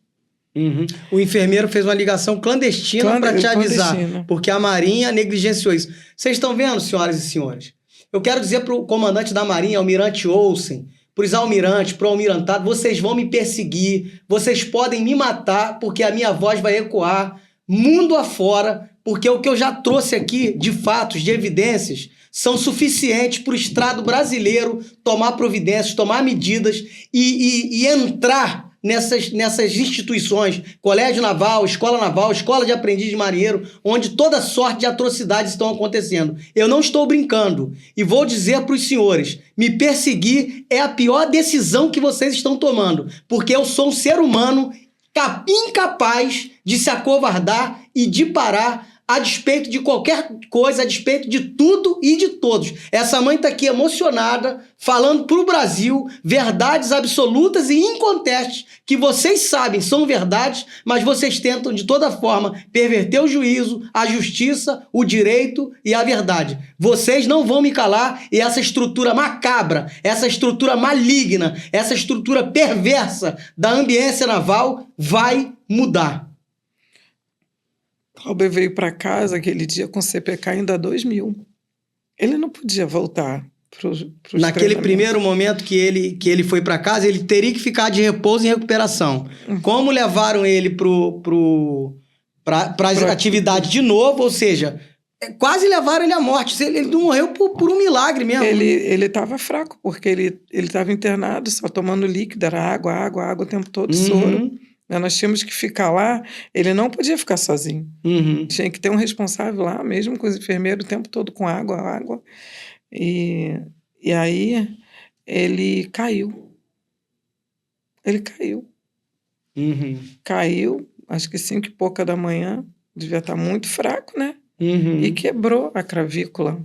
O enfermeiro fez uma ligação clandestina para te avisar, porque a Marinha negligenciou isso. Vocês estão vendo, senhoras e senhores? Eu quero dizer para o comandante da Marinha, Almirante Olsen, para os almirantes, para o almirantado, vocês vão me perseguir, vocês podem me matar, porque a minha voz vai ecoar mundo afora porque o que eu já trouxe aqui de fatos, de evidências, são suficientes para o Estado brasileiro tomar providências, tomar medidas e entrar nessas instituições, Colégio Naval, Escola de Aprendiz de Marinheiro, onde toda sorte de atrocidades estão acontecendo. Eu não estou brincando e vou dizer para os senhores, me perseguir é a pior decisão que vocês estão tomando, porque eu sou um ser humano incapaz de se acovardar e de parar a despeito de qualquer coisa, a despeito de tudo e de todos. Essa mãe está aqui emocionada, falando para o Brasil verdades absolutas e incontestes, que vocês sabem são verdades, mas vocês tentam de toda forma perverter o juízo, a justiça, o direito e a verdade. Vocês não vão me calar e essa estrutura macabra, essa estrutura maligna, essa estrutura perversa da ambiência naval vai mudar. Cláudio veio para casa aquele dia com CPK ainda 2.000. Ele não podia voltar para os Naquele primeiro momento que ele foi para casa, ele teria que ficar de repouso e recuperação. Como levaram ele para as atividades de novo, ou seja, quase levaram ele à morte. Ele não morreu por um milagre mesmo. Ele estava fraco, porque ele estava internado, só tomando líquido, era água o tempo todo, soro. Nós tínhamos que ficar lá, ele não podia ficar sozinho. Tinha que ter um responsável lá, mesmo com os enfermeiros o tempo todo com água. E aí ele caiu. Caiu, acho que 5 e pouca da manhã, devia estar muito fraco, né? E quebrou a clavícula.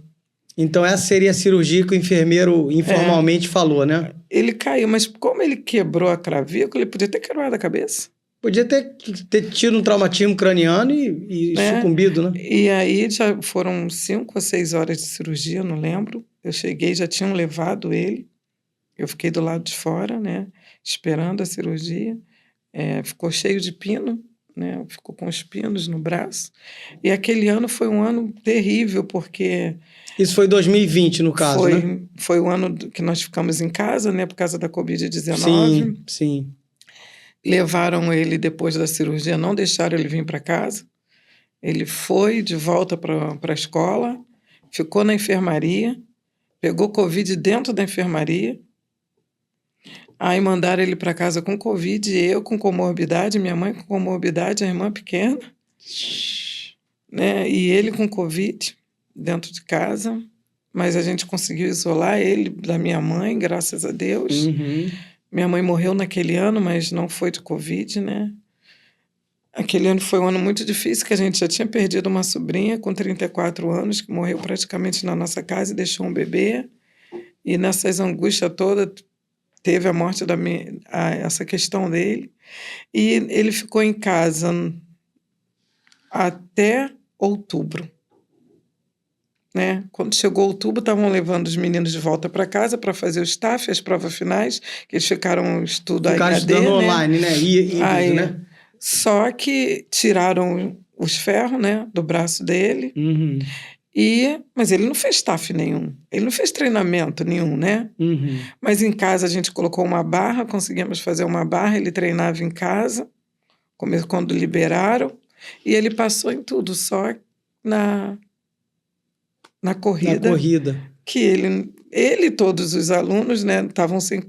Então essa seria a cirurgia que o enfermeiro informalmente falou, né? Ele caiu, mas como ele quebrou a clavícula, ele podia ter quebrado a cabeça. Podia ter tido um traumatismo craniano e sucumbido, né? E aí já foram 5 ou 6 horas de cirurgia, não lembro. Eu cheguei, já tinham levado ele. Eu fiquei do lado de fora, né? Esperando a cirurgia. Ficou cheio de pino, né? Ficou com os pinos no braço. E aquele ano foi um ano terrível, porque... Isso foi 2020, no caso, né? Foi o ano que nós ficamos em casa, né? Por causa da Covid-19. Sim. Levaram ele depois da cirurgia, não deixaram ele vir para casa. Ele foi de volta para a escola, ficou na enfermaria, pegou Covid dentro da enfermaria. Aí mandaram ele para casa com Covid, eu com comorbidade, minha mãe com comorbidade, a irmã pequena, né? E ele com Covid dentro de casa. Mas a gente conseguiu isolar ele da minha mãe, graças a Deus. Minha mãe morreu naquele ano, mas não foi de Covid, né? Aquele ano foi um ano muito difícil, que a gente já tinha perdido uma sobrinha com 34 anos, que morreu praticamente na nossa casa e deixou um bebê. E nessas angústias todas, teve a morte essa questão dele. E ele ficou em casa até outubro. Né? Quando chegou outubro, estavam levando os meninos de volta para casa para fazer o staff, as provas finais, que eles ficaram estudando online, né? Híbrido, né? Só que tiraram os ferros, né, do braço dele, mas ele não fez staff nenhum, ele não fez treinamento nenhum, né? Mas em casa a gente colocou uma barra, conseguimos fazer uma barra, ele treinava em casa, quando liberaram, e ele passou em tudo, só na corrida. Que ele e todos os alunos, né, estavam sem...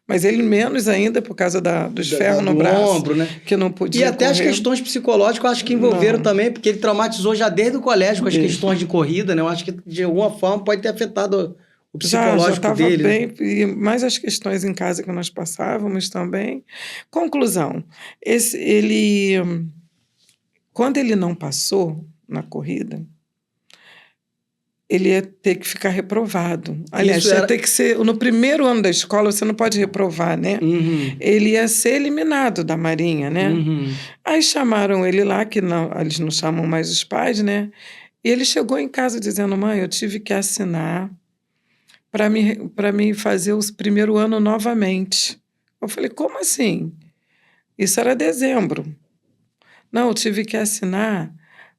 Mas ele menos ainda por causa dos ferros no braço. Ombro, né? Que não podia E até correr. As questões psicológicas, eu acho que envolveram também, porque ele traumatizou já desde o colégio com as questões de corrida, né? Eu acho que, de alguma forma, pode ter afetado o psicológico dele. Já estava bem, né? Mais as questões em casa que nós passávamos também. Conclusão, quando ele não passou na corrida, ele ia ter que ficar reprovado. Aliás, ia ter que ser... No primeiro ano da escola, você não pode reprovar, né? Ele ia ser eliminado da Marinha, né? Aí chamaram ele lá, que não, eles não chamam mais os pais, né? E ele chegou em casa dizendo, mãe, eu tive que assinar para me fazer o primeiro ano novamente. Eu falei, como assim? Isso era dezembro. Não, eu tive que assinar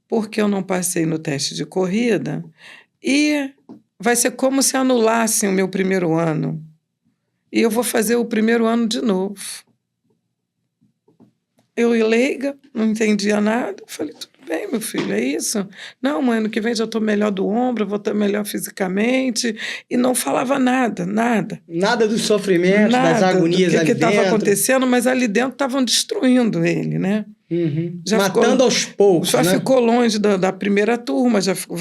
porque eu não passei no teste de corrida... E vai ser como se anulassem o meu primeiro ano. E eu vou fazer o primeiro ano de novo. Eu, leiga, não entendia nada. Falei, tudo bem, meu filho, é isso? Não, mãe, ano que vem já estou melhor do ombro, vou estar melhor fisicamente. E não falava nada, nada. Nada dos sofrimentos, das Nada do agonias que ali estava dentro. acontecendo, mas ali dentro estavam destruindo ele, né? Matando aos poucos, já né? ficou longe da primeira turma,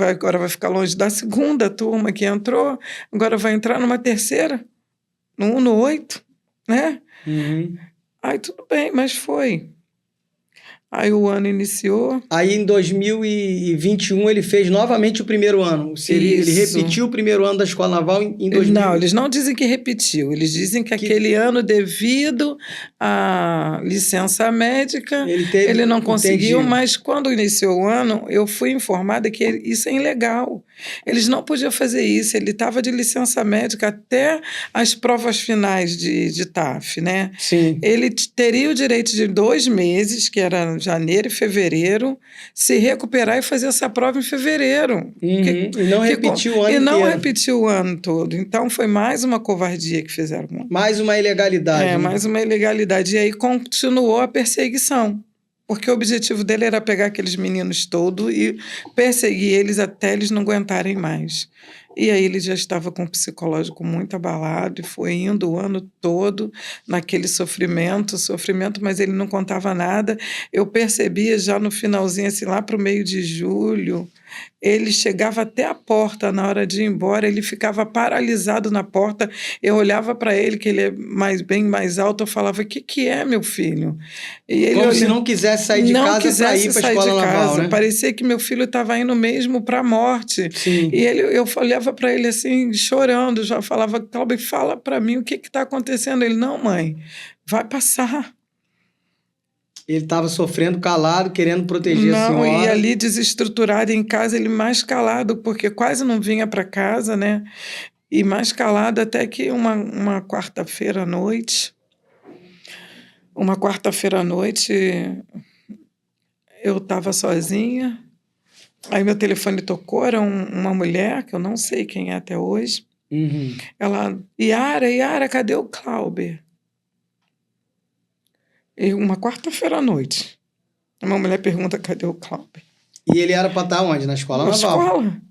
agora vai ficar longe da segunda turma que entrou, agora vai entrar numa terceira, no 8, né? Aí tudo bem, mas foi. Aí o ano iniciou. Aí em 2021 ele fez novamente o primeiro ano. Ele repetiu o primeiro ano da Escola Naval em 2000. Não, eles não dizem que repetiu. Eles dizem que aquele ano, devido à licença médica, ele não conseguiu. Entendi. Mas quando iniciou o ano, eu fui informada que isso é ilegal. Eles não podiam fazer isso. Ele estava de licença médica até as provas finais de TAF, né? Sim. Ele teria o direito de 2 meses, que era janeiro e fevereiro, se recuperar e fazer essa prova em fevereiro. E não repetiu o ano inteiro. E não repetiu o ano todo. Então, foi mais uma covardia que fizeram. Mais uma ilegalidade. Né? Mais uma ilegalidade. E aí continuou a perseguição. Porque o objetivo dele era pegar aqueles meninos todos e perseguir eles até eles não aguentarem mais. E aí ele já estava com o psicológico muito abalado e foi indo o ano todo naquele sofrimento, mas ele não contava nada. Eu percebia já no finalzinho, assim, lá para o meio de julho, ele chegava até a porta na hora de ir embora, ele ficava paralisado na porta. Eu olhava para ele, que ele é bem mais alto, eu falava: o que é, meu filho? E ele como se não quisesse sair de casa para ir para a Escola Naval, né? Parecia que meu filho estava indo mesmo para a morte. Sim. E eu olhava para ele assim, chorando, já falava: Cláudio, fala para mim o que está acontecendo. Ele: não, mãe, vai passar. Ele estava sofrendo calado, querendo proteger a senhora. E ali desestruturado em casa, ele mais calado, porque quase não vinha para casa, né? E mais calado até que uma quarta-feira à noite. Uma quarta-feira à noite, eu estava sozinha. Aí meu telefone tocou, era uma mulher, que eu não sei quem é até hoje. Ela: Yara, cadê o Cláudio? E uma quarta-feira à noite, uma mulher pergunta: cadê o Cláudio? E ele era para estar onde? Na Escola Naval? Na escola.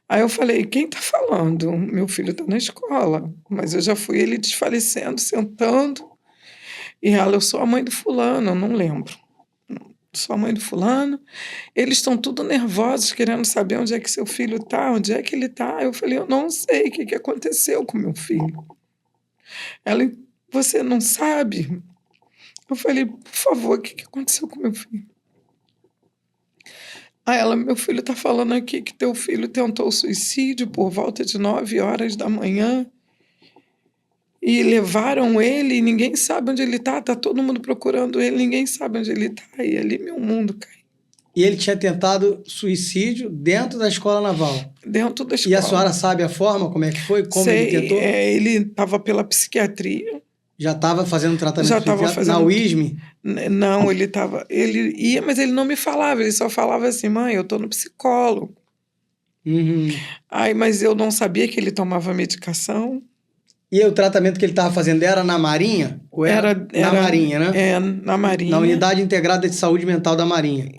Aí eu falei: quem está falando? Meu filho está na escola. Mas eu já fui ele desfalecendo, sentando. E ela: eu sou a mãe do fulano, eu não lembro. Sou a mãe do fulano. Eles estão tudo nervosos, querendo saber onde é que seu filho está, onde é que ele está. Eu falei: eu não sei o que aconteceu com meu filho. Ela: você não sabe? Eu falei: por favor, o que aconteceu com meu filho? Aí ela: meu filho está falando aqui que teu filho tentou suicídio por volta de 9 horas da manhã e levaram ele e ninguém sabe onde ele está todo mundo procurando ele, ninguém sabe onde ele está. E ali meu mundo caiu. E ele tinha tentado suicídio dentro da Escola Naval? Dentro da escola. E a senhora sabe a forma, como é que foi? Como ele tentou? Ele estava pela psiquiatria. Já estava fazendo tratamento Já estava fazendo... na UISM? Não, ele ia, mas ele não me falava, ele só falava assim: mãe, eu estou no psicólogo. Mas eu não sabia que ele tomava medicação. E o tratamento que ele estava fazendo era na Marinha? Ou era na Marinha, né? É, na Marinha. Na Unidade Integrada de Saúde Mental da Marinha,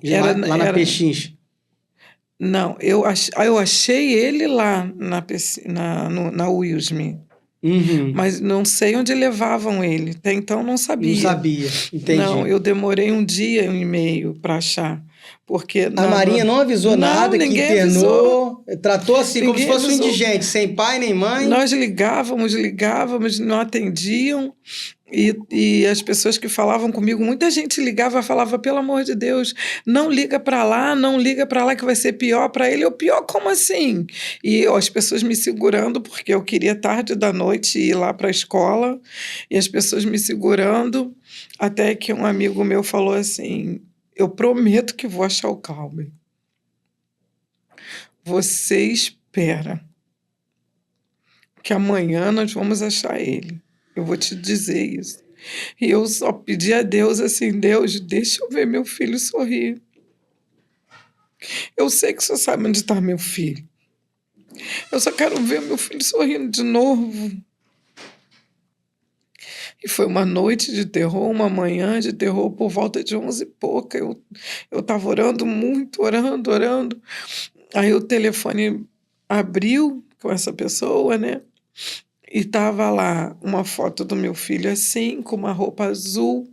lá na Pechincha. Não, eu achei ele lá na UISM. Mas não sei onde levavam ele. Até então não sabia. Não sabia, entendi. Não, eu demorei 1 dia e meio para achar. Porque a Marinha não avisou nada, que internou, tratou assim como se fosse um indigente, sem pai nem mãe. Nós ligávamos, não atendiam. E as pessoas que falavam comigo, muita gente ligava e falava: pelo amor de Deus, não liga para lá que vai ser pior para ele. Eu: pior como assim? E as pessoas me segurando, porque eu queria tarde da noite ir lá para a escola, e as pessoas me segurando, até que um amigo meu falou assim: eu prometo que vou achar o Cláudio. Você espera, que amanhã nós vamos achar ele. Eu vou te dizer isso. E eu só pedi a Deus assim: Deus, deixa eu ver meu filho sorrir. Eu sei que o Senhor sabe onde está meu filho. Eu só quero ver meu filho sorrindo de novo. E foi uma noite de terror, uma manhã de terror, por volta de 11 e pouca. Eu estava orando muito, orando. Aí o telefone abriu com essa pessoa, né? E tava lá uma foto do meu filho assim, com uma roupa azul,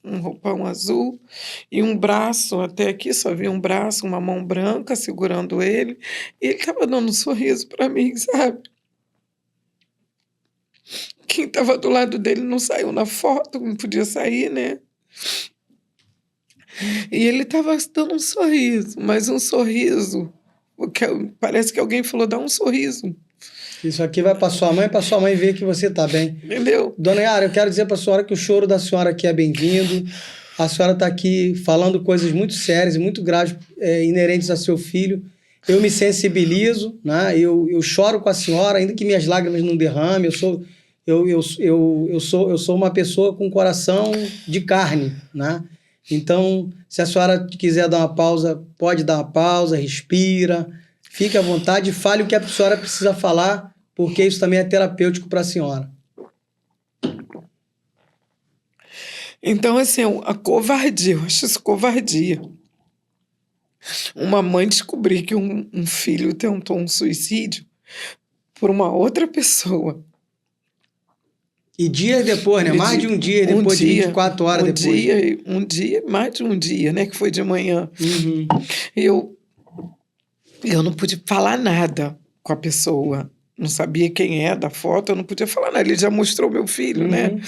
um roupão azul, e um braço, até aqui só vi um braço, uma mão branca segurando ele, e ele tava dando um sorriso para mim, sabe? Quem estava do lado dele não saiu na foto, não podia sair, né? E ele estava dando um sorriso, mas um sorriso, parece que alguém falou, dá um sorriso. Isso aqui vai para sua mãe ver que você está bem. Entendeu? Dona Yara, eu quero dizer para a senhora que o choro da senhora aqui é bem-vindo. A senhora está aqui falando coisas muito sérias e muito graves inerentes a seu filho. Eu me sensibilizo, né? Eu choro com a senhora, ainda que minhas lágrimas não derramem. Eu sou uma pessoa com coração de carne, né? Então, se a senhora quiser dar uma pausa, pode dar uma pausa, respira, fique à vontade e fale o que a senhora precisa falar, porque isso também é terapêutico para a senhora. Então, assim, a covardia, eu acho isso covardia. Uma mãe descobrir que um filho tentou um suicídio por uma outra pessoa. E dias depois, né? Mais de um dia depois, de 24 horas depois. Mais de um dia, né? Que foi de manhã. Uhum. Eu não pude falar nada com a pessoa. Não sabia quem é da foto, eu não podia falar nada. Ele já mostrou meu filho, né?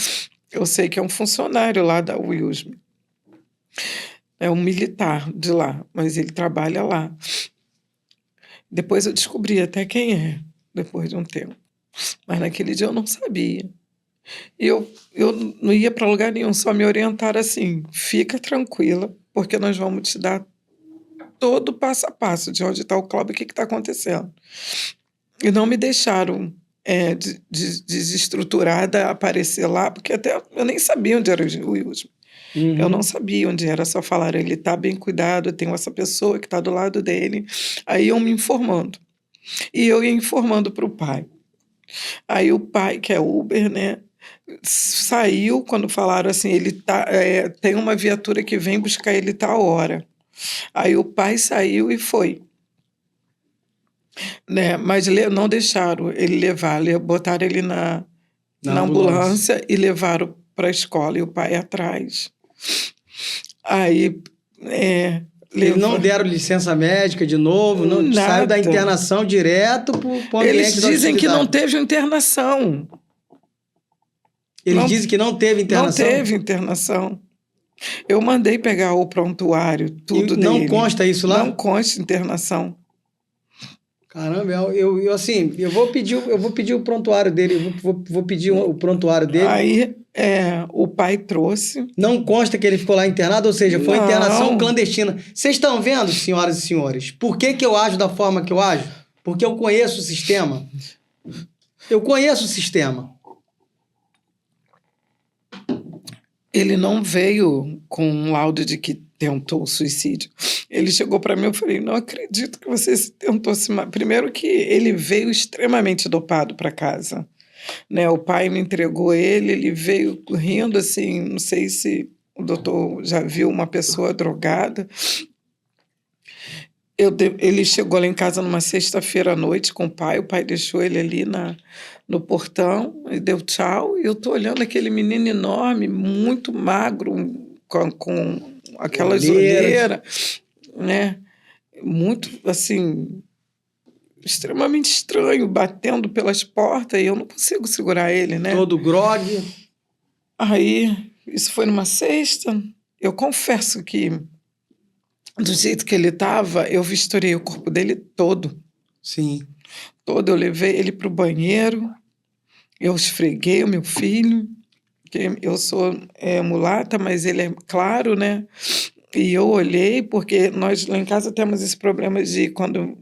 Eu sei que é um funcionário lá da UIUSM. É um militar de lá, mas ele trabalha lá. Depois eu descobri até quem é, depois de um tempo. Mas naquele dia eu não sabia. Eu não ia para lugar nenhum, só me orientaram assim, fica tranquila, porque nós vamos te dar todo o passo a passo de onde está o Cláudio, o que está acontecendo. E não me deixaram desestruturada aparecer lá, porque até eu nem sabia onde era o UIUSM. Eu não sabia onde era, só falaram, ele está bem cuidado, tem essa pessoa que está do lado dele. Aí eu me informando. E eu ia informando para o pai. Aí o pai, que é Uber, né, saiu quando falaram assim, ele tem uma viatura que vem buscar ele tal hora. Aí o pai saiu e foi. Né, mas não deixaram ele levar, botaram ele na ambulância e levaram para a escola, e o pai atrás. Aí... Eles não deram licença médica de novo, não saiu da internação direto para o ambiente da Eles dizem que não teve internação. Eles dizem que não teve internação? Não teve internação. Eu mandei pegar o prontuário, tudo dele. Não consta isso lá? Não consta internação. Caramba, eu vou pedir o prontuário dele, vou pedir o prontuário dele. Aí o pai trouxe. Não consta que ele ficou lá internado, ou seja, foi internação clandestina. Vocês estão vendo, senhoras e senhores, por que eu ajo da forma que eu ajo? Porque eu conheço o sistema. Eu conheço o sistema. Ele não veio com um laudo de que tentou suicídio. Ele chegou para mim, eu falei, não acredito que você tentou se matar. Primeiro que ele veio extremamente dopado para casa. Né? O pai me entregou ele veio rindo assim, não sei se o doutor já viu uma pessoa drogada. Ele chegou lá em casa numa sexta-feira à noite com o pai deixou ele ali no portão e deu tchau, e eu tô olhando aquele menino enorme, muito magro, com aquelas olheiras, né? Muito, assim, extremamente estranho, batendo pelas portas, e eu não consigo segurar ele, né? Todo grogue. Aí, isso foi numa sexta, eu confesso que do jeito que ele estava, eu vistorei o corpo dele todo. Sim. Todo, eu levei ele para o banheiro, eu esfreguei o meu filho, que eu sou mulata, mas ele é claro, né? E eu olhei, porque nós lá em casa temos esse problema de quando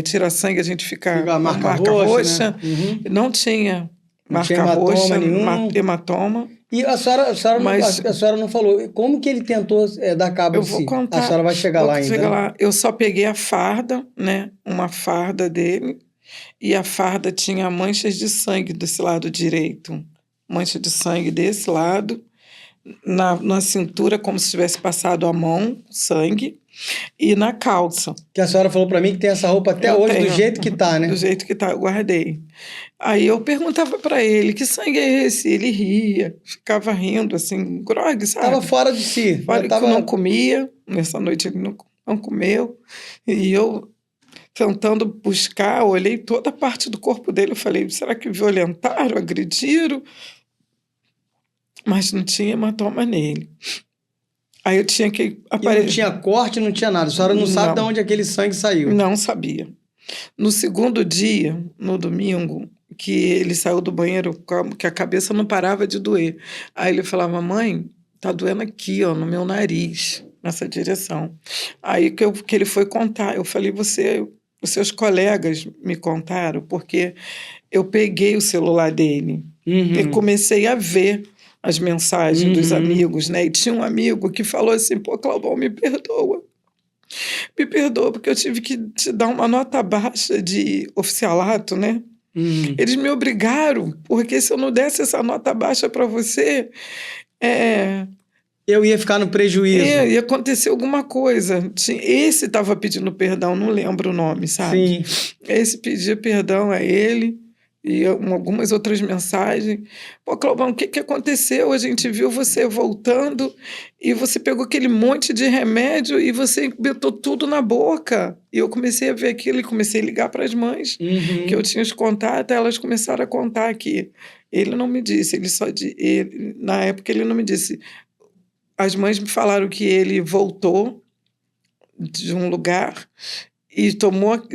tira sangue, a gente fica com marca roxa. Né? Não tinha marca roxa, hematoma. E a senhora não falou como que ele tentou dar cabo de si? Eu vou contar. A senhora vai chegar lá ainda. Eu só peguei a farda, né? Uma farda dele, e a farda tinha manchas de sangue desse lado direito. mancha de sangue desse lado, na cintura, como se tivesse passado a mão, sangue, e na calça. Que a senhora falou para mim que tem essa roupa até hoje do jeito que tá, né? Do jeito que tá, eu guardei. Aí eu perguntava para ele, que sangue é esse? Ele ria, ficava rindo, assim, grogue, sabe? Tava fora de si. Fora que não comia, nessa noite ele não comeu. E eu, tentando buscar, olhei toda a parte do corpo dele, eu falei, será que violentaram, agrediram? Mas não tinha hematoma nele. Aí eu tinha que aparecer. E não tinha corte, não tinha nada. A senhora não sabe de onde aquele sangue saiu. Não sabia. No segundo dia, no domingo, que ele saiu do banheiro, que a cabeça não parava de doer. Aí ele falava, mãe, tá doendo aqui, ó, no meu nariz, nessa direção. Aí que ele foi contar. Eu falei, os seus colegas me contaram, porque eu peguei o celular dele e comecei a ver as mensagens dos amigos, né? E tinha um amigo que falou assim, pô, Cláudio, me perdoa. Me perdoa, porque eu tive que te dar uma nota baixa de oficialato, né? Eles me obrigaram, porque se eu não desse essa nota baixa para você... eu ia ficar no prejuízo. Ia acontecer alguma coisa. Esse estava pedindo perdão, não lembro o nome, sabe? Sim. Esse pedia perdão a ele... e algumas outras mensagens. Pô, Cláudio, o que aconteceu? A gente viu você voltando e você pegou aquele monte de remédio e você botou tudo na boca. E eu comecei a ver aquilo e comecei a ligar para as mães, que eu tinha os contatos, elas começaram a contar aqui. Ele não me disse, na época ele não me disse. As mães me falaram que ele voltou de um lugar... e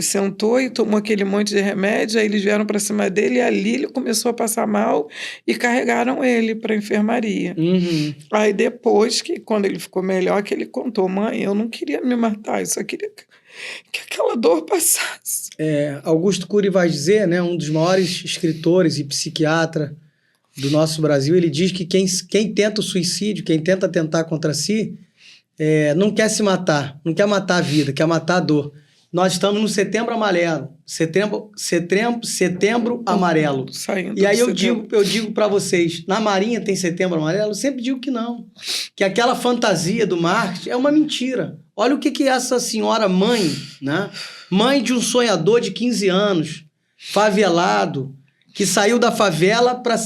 sentou e tomou aquele monte de remédio, aí eles vieram para cima dele e ali ele começou a passar mal e carregaram ele para a enfermaria. Aí depois, quando ele ficou melhor, que ele contou, mãe, eu não queria me matar, eu só queria que aquela dor passasse. Augusto Cury vai dizer, né, um dos maiores escritores e psiquiatra do nosso Brasil, ele diz que quem tenta o suicídio, quem tenta atentar contra si, não quer se matar, não quer matar a vida, quer matar a dor. Nós estamos no Setembro Amarelo. Setembro Amarelo. Saindo e aí eu digo para vocês, na Marinha tem Setembro Amarelo? Eu sempre digo que não. Que aquela fantasia do marketing é uma mentira. Olha o que essa senhora mãe, né? Mãe de um sonhador de 15 anos, favelado, que saiu da favela para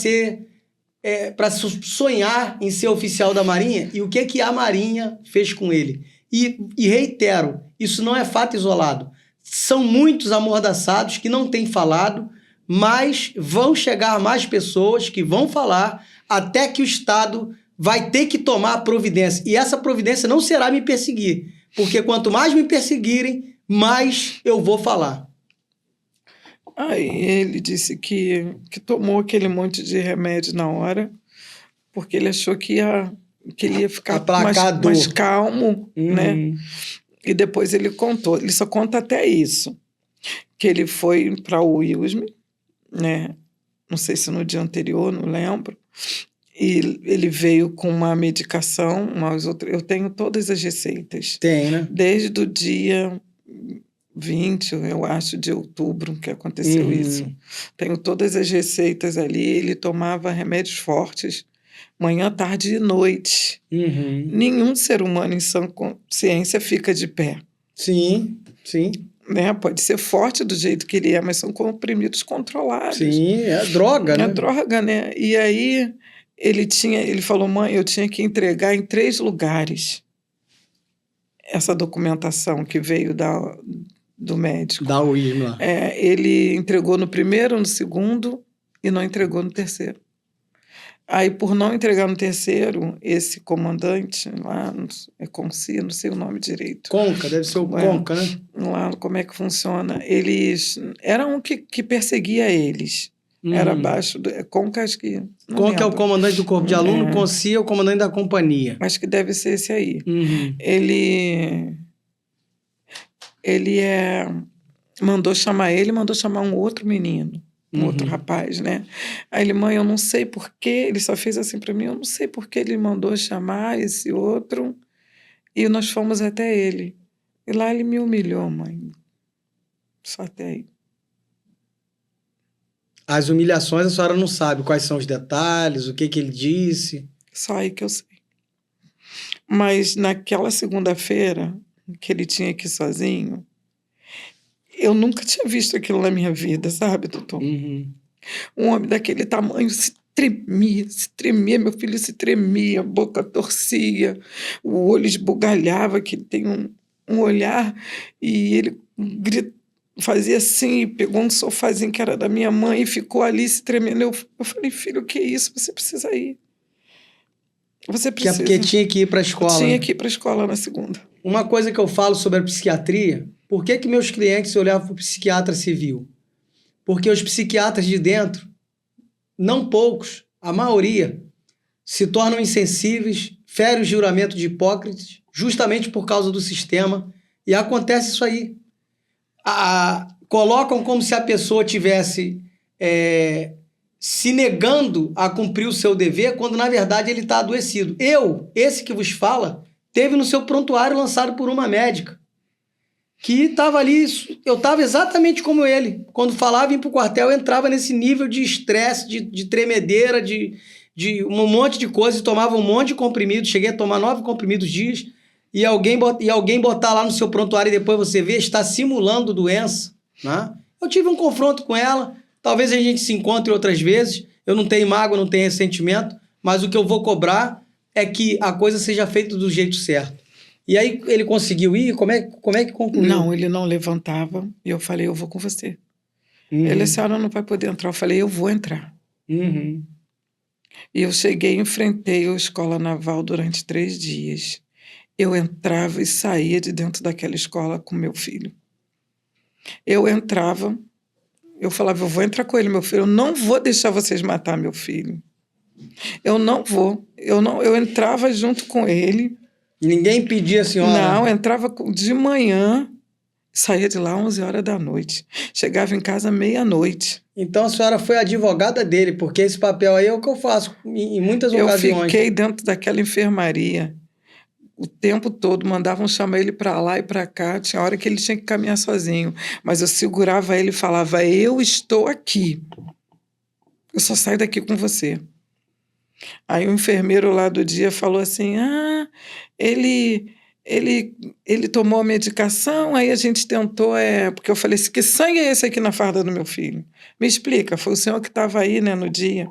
sonhar em ser oficial da Marinha. E o que a Marinha fez com ele? E reitero, isso não é fato isolado. São muitos amordaçados que não têm falado, mas vão chegar mais pessoas que vão falar até que o Estado vai ter que tomar a providência. E essa providência não será me perseguir, porque quanto mais me perseguirem, mais eu vou falar. Aí ele disse que tomou aquele monte de remédio na hora, porque ele achou que ele ia ficar mais calmo, né? E depois ele contou, ele só conta até isso, que ele foi para o USM, né? Não sei se no dia anterior, não lembro, e ele veio com uma medicação, eu tenho todas as receitas. Tem, né? Desde o dia 20, eu acho, de outubro, que aconteceu isso. Tenho todas as receitas ali, ele tomava remédios fortes, manhã, tarde e noite. Nenhum ser humano em sã consciência fica de pé. Sim. Né? Pode ser forte do jeito que ele é, mas são comprimidos controlados. Sim, é droga, né? É droga, né? E aí ele falou, mãe, eu tinha que entregar em 3 lugares essa documentação que veio do médico. Da UIM lá. Ele entregou no primeiro, no segundo e não entregou no terceiro. Aí, por não entregar no terceiro, esse comandante lá, Concia, não sei o nome direito. Conca, deve ser o Conca, né? Lá, como é que funciona? Eles... Era um que perseguia eles. Era abaixo do... Conca, acho que... Conca é o comandante do corpo de aluno, Concia é o comandante da companhia. Acho que deve ser esse aí. Ele mandou chamar um outro menino. Um outro rapaz, né? Aí ele, mãe, eu não sei por quê, ele só fez assim para mim, eu não sei por que ele mandou chamar esse outro, e nós fomos até ele. E lá ele me humilhou, mãe. Só até aí. As humilhações a senhora não sabe quais são os detalhes, o que ele disse. Só aí que eu sei. Mas naquela segunda-feira, que ele tinha aqui sozinho, eu nunca tinha visto aquilo na minha vida, sabe, doutor? Uhum. Um homem daquele tamanho se tremia, meu filho se tremia, a boca torcia, o olho esbugalhava, que ele tem um olhar, e ele fazia assim, pegou um sofazinho que era da minha mãe e ficou ali se tremendo. Eu falei, filho, o que é isso? Você precisa ir. Você precisa. Que é porque tinha que ir para a escola. Tinha que ir para a escola na segunda. Uma coisa que eu falo sobre a psiquiatria, por que meus clientes olhavam para o psiquiatra civil? Porque os psiquiatras de dentro, não poucos, a maioria, se tornam insensíveis, ferem o juramento de Hipócrates, justamente por causa do sistema, e acontece isso aí. Colocam como se a pessoa tivesse se negando a cumprir o seu dever, quando na verdade ele está adoecido. Esse que vos fala, teve no seu prontuário lançado por uma médica, que estava ali, eu estava exatamente como ele. Quando falava em ir para o quartel, eu entrava nesse nível de estresse, de tremedeira, de um monte de coisa, e tomava um monte de comprimidos, cheguei a tomar 9 comprimidos dias, e alguém botar lá no seu prontuário e depois você vê, está simulando doença, né? Eu tive um confronto com ela, talvez a gente se encontre outras vezes, eu não tenho mágoa, não tenho ressentimento, mas o que eu vou cobrar é que a coisa seja feita do jeito certo. E aí ele conseguiu ir? Como é que concluiu? Não, ele não levantava, e eu falei, eu vou com você. Uhum. Ele, a senhora não vai poder entrar. Eu falei, eu vou entrar. Uhum. E eu cheguei e enfrentei a escola naval durante 3 dias. Eu entrava e saía de dentro daquela escola com meu filho. Eu entrava, eu falava, eu vou entrar com ele, meu filho, eu não vou deixar vocês matar meu filho. Eu não vou. Eu entrava junto com ele. Ninguém pedia a senhora? Não, eu entrava de manhã, saía de lá 11 horas da noite. Chegava em casa meia-noite. Então a senhora foi advogada dele, porque esse papel aí é o que eu faço em muitas ocasiões. Eu fiquei dentro daquela enfermaria o tempo todo, mandavam chamar ele para lá e para cá, tinha hora que ele tinha que caminhar sozinho, mas eu segurava ele e falava, eu estou aqui, eu só saio daqui com você. Aí o enfermeiro lá do dia falou assim, ele tomou a medicação, aí a gente tentou, porque eu falei assim, que sangue é esse aqui na farda do meu filho? Me explica, foi o senhor que estava aí, né, no dia.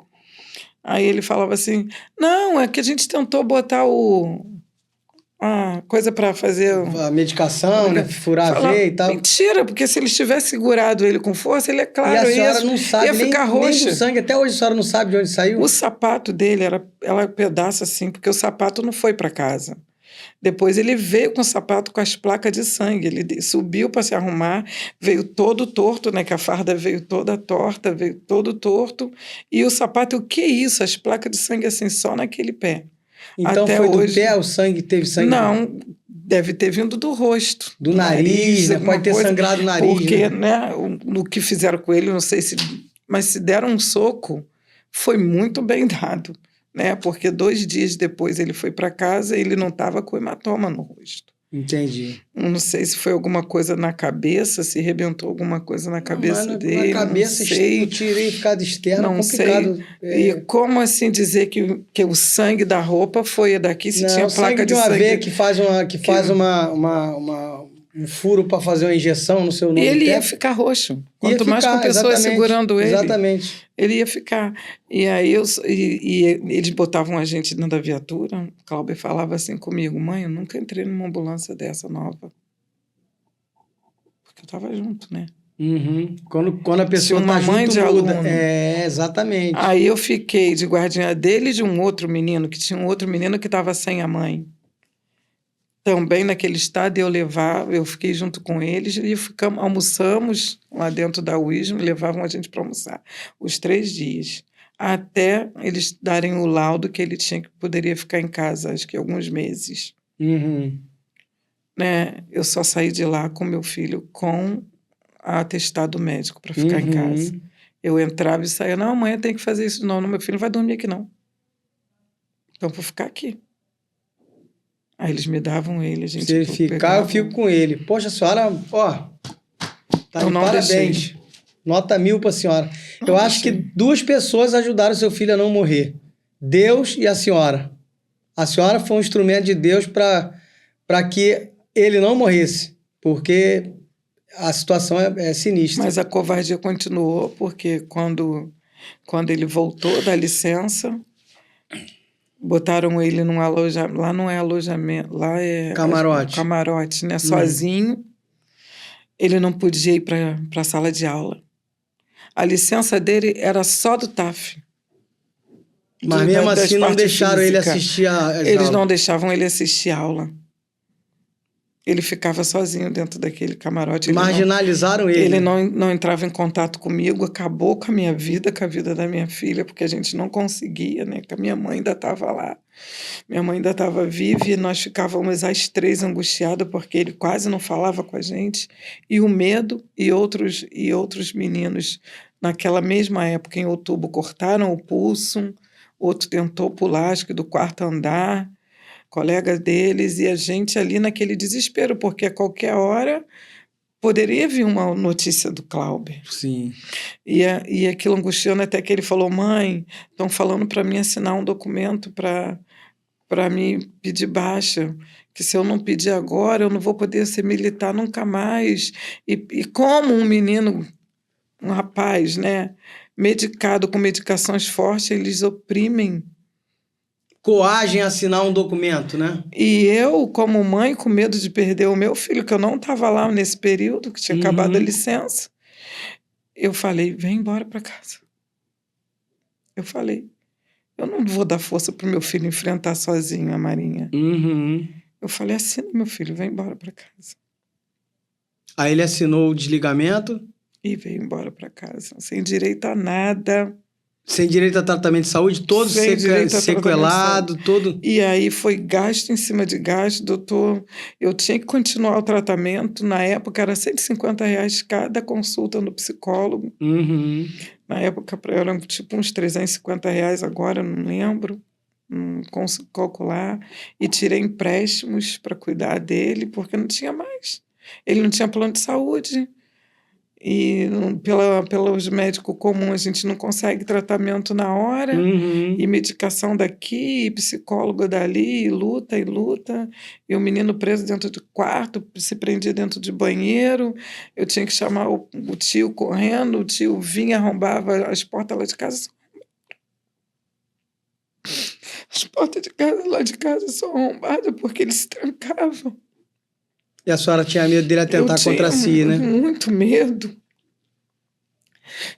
Aí ele falava assim, não, é que a gente tentou botar coisa para fazer... A medicação, né? Furar a veia e tal. Mentira, porque se ele tivesse segurado ele com força, ele, é claro, e a senhora não sabe ia ficar roxa. Nem do sangue. Até hoje a senhora não sabe de onde saiu? O sapato dele era pedaço assim, porque o sapato não foi para casa. Depois ele veio com o sapato com as placas de sangue. Ele subiu para se arrumar, veio todo torto, né? Que a farda veio toda torta, veio todo torto. E o sapato, o que é isso? As placas de sangue assim, só naquele pé. Então até foi hoje, do pé, o sangue teve sangue? Não, deve ter vindo do rosto. Do nariz, né? Pode ter sangrado o nariz. Porque, né, no que fizeram com ele, não sei se... Mas se deram um soco, foi muito bem dado, né? Porque 2 dias depois ele foi para casa e ele não estava com hematoma no rosto. Entendi. Não sei se foi alguma coisa na cabeça, se rebentou alguma coisa na cabeça dele. Na cabeça, não sei. Eu tirei ficado externo, não complicado. Sei. E como assim dizer que o sangue da roupa foi daqui, se tinha placa de sangue? Não, veia que faz um furo para fazer uma injeção no seu nome. E ele ia ficar roxo. Quanto mais com pessoas segurando ele, ele ia ficar. E aí eles botavam a gente dentro da viatura. O Cláudio falava assim comigo, mãe, eu nunca entrei numa ambulância dessa nova. Porque eu estava junto, né? Uhum. Quando a pessoa está junto, mãe de muda. aluno. Exatamente. Aí eu fiquei de guardinha dele e de um outro menino, que tinha um outro menino que estava sem a mãe. Também naquele estado, eu fiquei junto com eles e almoçamos lá dentro da UISM, levavam a gente para almoçar os 3 dias, até eles darem o laudo que ele poderia ficar em casa, acho que alguns meses. Uhum. Né? Eu só saí de lá com meu filho com atestado médico para ficar em casa. Eu entrava e saía, não, amanhã tem que fazer isso, não, meu filho não vai dormir aqui não. Então vou ficar aqui. Aí eles me davam ele, a gente... Se ele ficar, eu fico com ele. Poxa, a senhora, tá de parabéns. Nota 1000 para a senhora. Eu acho que 2 pessoas ajudaram seu filho a não morrer. Deus e a senhora. A senhora foi um instrumento de Deus para que ele não morresse, porque a situação é sinistra. Mas a covardia continuou, porque quando ele voltou da licença, botaram ele num alojamento. Lá não é alojamento, lá é camarote, né? Sozinho. Ele não podia ir para a sala de aula. A licença dele era só do TAF. Mas mesmo assim não deixaram ele assistir às aulas. Eles não deixavam ele assistir a aula. Ele ficava sozinho dentro daquele camarote. Marginalizaram ele. Ele não entrava em contato comigo, acabou com a minha vida, com a vida da minha filha, porque a gente não conseguia, né? Porque a minha mãe ainda estava lá. Minha mãe ainda estava viva e nós ficávamos às 3 angustiadas, porque ele quase não falava com a gente. E o medo e outros meninos, naquela mesma época, em outubro, cortaram o pulso, outro tentou pular, acho que do 4º andar, colegas deles, e a gente ali naquele desespero, porque a qualquer hora poderia vir uma notícia do Cláudio. Sim. E aquilo angustiando até que ele falou: mãe, estão falando para mim assinar um documento para me pedir baixa, que se eu não pedir agora, eu não vou poder ser militar nunca mais. E como um menino, um rapaz, né, medicado com medicações fortes, eles oprimem. Coagem a assinar um documento, né? E eu, como mãe, com medo de perder o meu filho, que eu não estava lá nesse período, que tinha acabado a licença, eu falei: vem embora para casa. Eu falei: eu não vou dar força para o meu filho enfrentar sozinho a Marinha. Eu falei: assina, meu filho, vem embora para casa. Aí ele assinou o desligamento? E veio embora para casa, sem direito a nada. Sem direito a tratamento de saúde, todo sequelado, todo... E aí foi gasto em cima de gasto, doutor. Eu tinha que continuar o tratamento. Na época era R$150 cada consulta no psicólogo. Na época eram tipo uns R$350, agora não lembro. Não consigo calcular. E tirei empréstimos para cuidar dele, porque não tinha mais. Ele não tinha plano de saúde. E pelos médicos comuns a gente não consegue tratamento na hora, e medicação daqui, e psicólogo dali, e luta, e o menino preso dentro do quarto, se prendia dentro de banheiro, eu tinha que chamar o tio correndo, o tio vinha, arrombava as portas lá de casa. As portas lá de casa são arrombadas porque eles se trancavam. E a senhora tinha medo dele atentar contra si, né? Muito medo.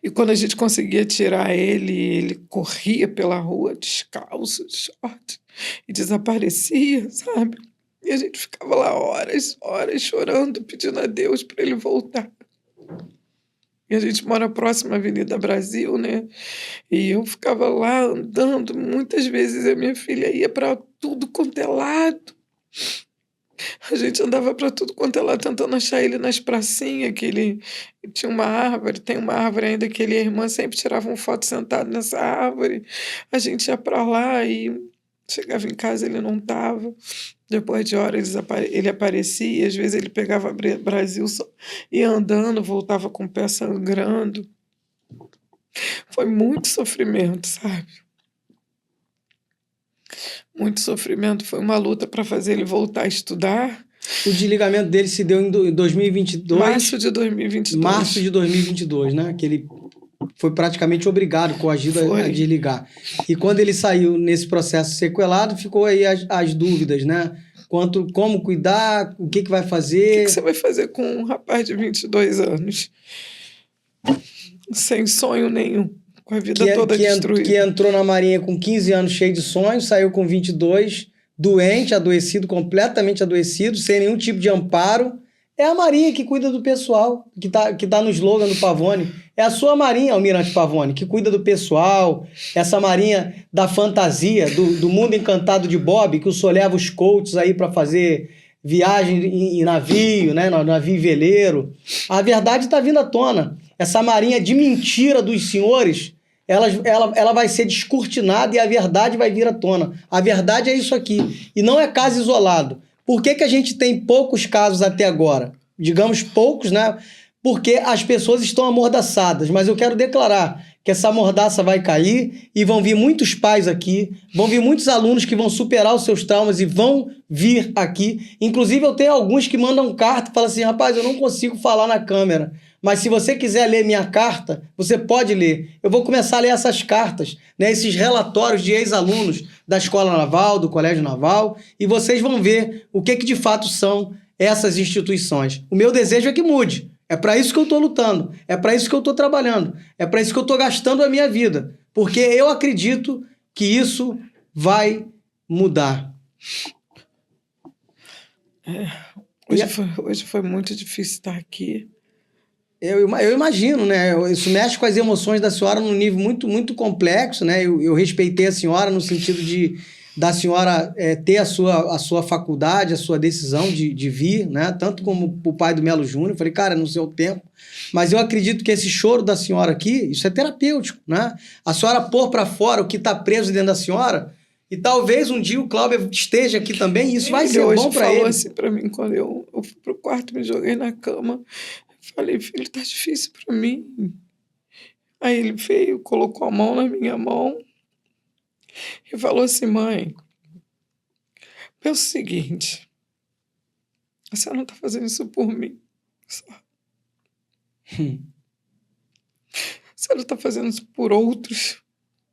E quando a gente conseguia tirar ele corria pela rua descalço, de short, e desaparecia, sabe? E a gente ficava lá horas chorando, pedindo a Deus para ele voltar. E a gente mora próximo à Avenida Brasil, né? E eu ficava lá andando, muitas vezes a minha filha ia para tudo quanto é lado. A gente andava para tudo quanto é lado, tentando achar ele nas pracinhas, que ele tinha uma árvore, tem uma árvore ainda que ele e a irmã sempre tiravam foto sentado nessa árvore. A gente ia para lá e chegava em casa, ele não estava. Depois de horas ele aparecia, às vezes ele pegava Brasil, ia andando, voltava com o pé sangrando. Foi muito sofrimento, sabe? Muito sofrimento, foi uma luta para fazer ele voltar a estudar. O desligamento dele se deu em 2022. Março de 2022. Março de 2022, né? Que ele foi praticamente obrigado, coagido a desligar. E quando ele saiu nesse processo sequelado, ficou aí as dúvidas, né? Como cuidar, o que vai fazer. O que você vai fazer com um rapaz de 22 anos? Sem sonho nenhum. Com a vida toda destruída. Que entrou na Marinha com 15 anos cheio de sonhos, saiu com 22, doente, adoecido, completamente adoecido, sem nenhum tipo de amparo. É a Marinha que cuida do pessoal, que tá no slogan do Pavone. É a sua Marinha, Almirante Pavone, que cuida do pessoal. Essa Marinha da fantasia, do mundo encantado de Bob, que o senhor leva os coaches aí para fazer viagem em navio, né? Navio veleiro. A verdade está vindo à tona. Essa Marinha de mentira dos senhores, ela vai ser descortinada e a verdade vai vir à tona. A verdade é isso aqui. E não é caso isolado. Por que a gente tem poucos casos até agora? Digamos poucos, né? porque as pessoas estão amordaçadas, mas eu quero declarar que essa mordaça vai cair e vão vir muitos pais aqui, vão vir muitos alunos que vão superar os seus traumas e vão vir aqui. Inclusive, eu tenho alguns que mandam carta e falam assim, rapaz, eu não consigo falar na câmera, mas se você quiser ler minha carta, você pode ler. Eu vou começar a ler essas cartas, né, esses relatórios de ex-alunos da Escola Naval, do Colégio Naval, e vocês vão ver o que de fato são essas instituições. O meu desejo é que mude. É para isso que eu estou lutando, é para isso que eu estou trabalhando, é para isso que eu estou gastando a minha vida, porque eu acredito que isso vai mudar. Hoje foi muito difícil estar aqui. Eu imagino, né? Isso mexe com as emoções da senhora num nível muito, muito complexo, né? Eu respeitei a senhora no sentido da senhora ter a sua faculdade, a sua decisão de vir, né? Tanto como o pai do Melo Júnior. Eu falei, cara, no seu tempo. Mas eu acredito que esse choro da senhora aqui, isso é terapêutico, né? A senhora pôr para fora o que está preso dentro da senhora, e talvez um dia o Cláudio esteja aqui também, e isso vai ser bom para ele. Ele falou assim para mim, quando eu fui pro quarto, me joguei na cama, falei, filho, tá difícil para mim. Aí ele veio, colocou a mão na minha mão e falou assim, mãe, pensa o seguinte, você não tá fazendo isso por mim, só. Você não tá fazendo isso por outros.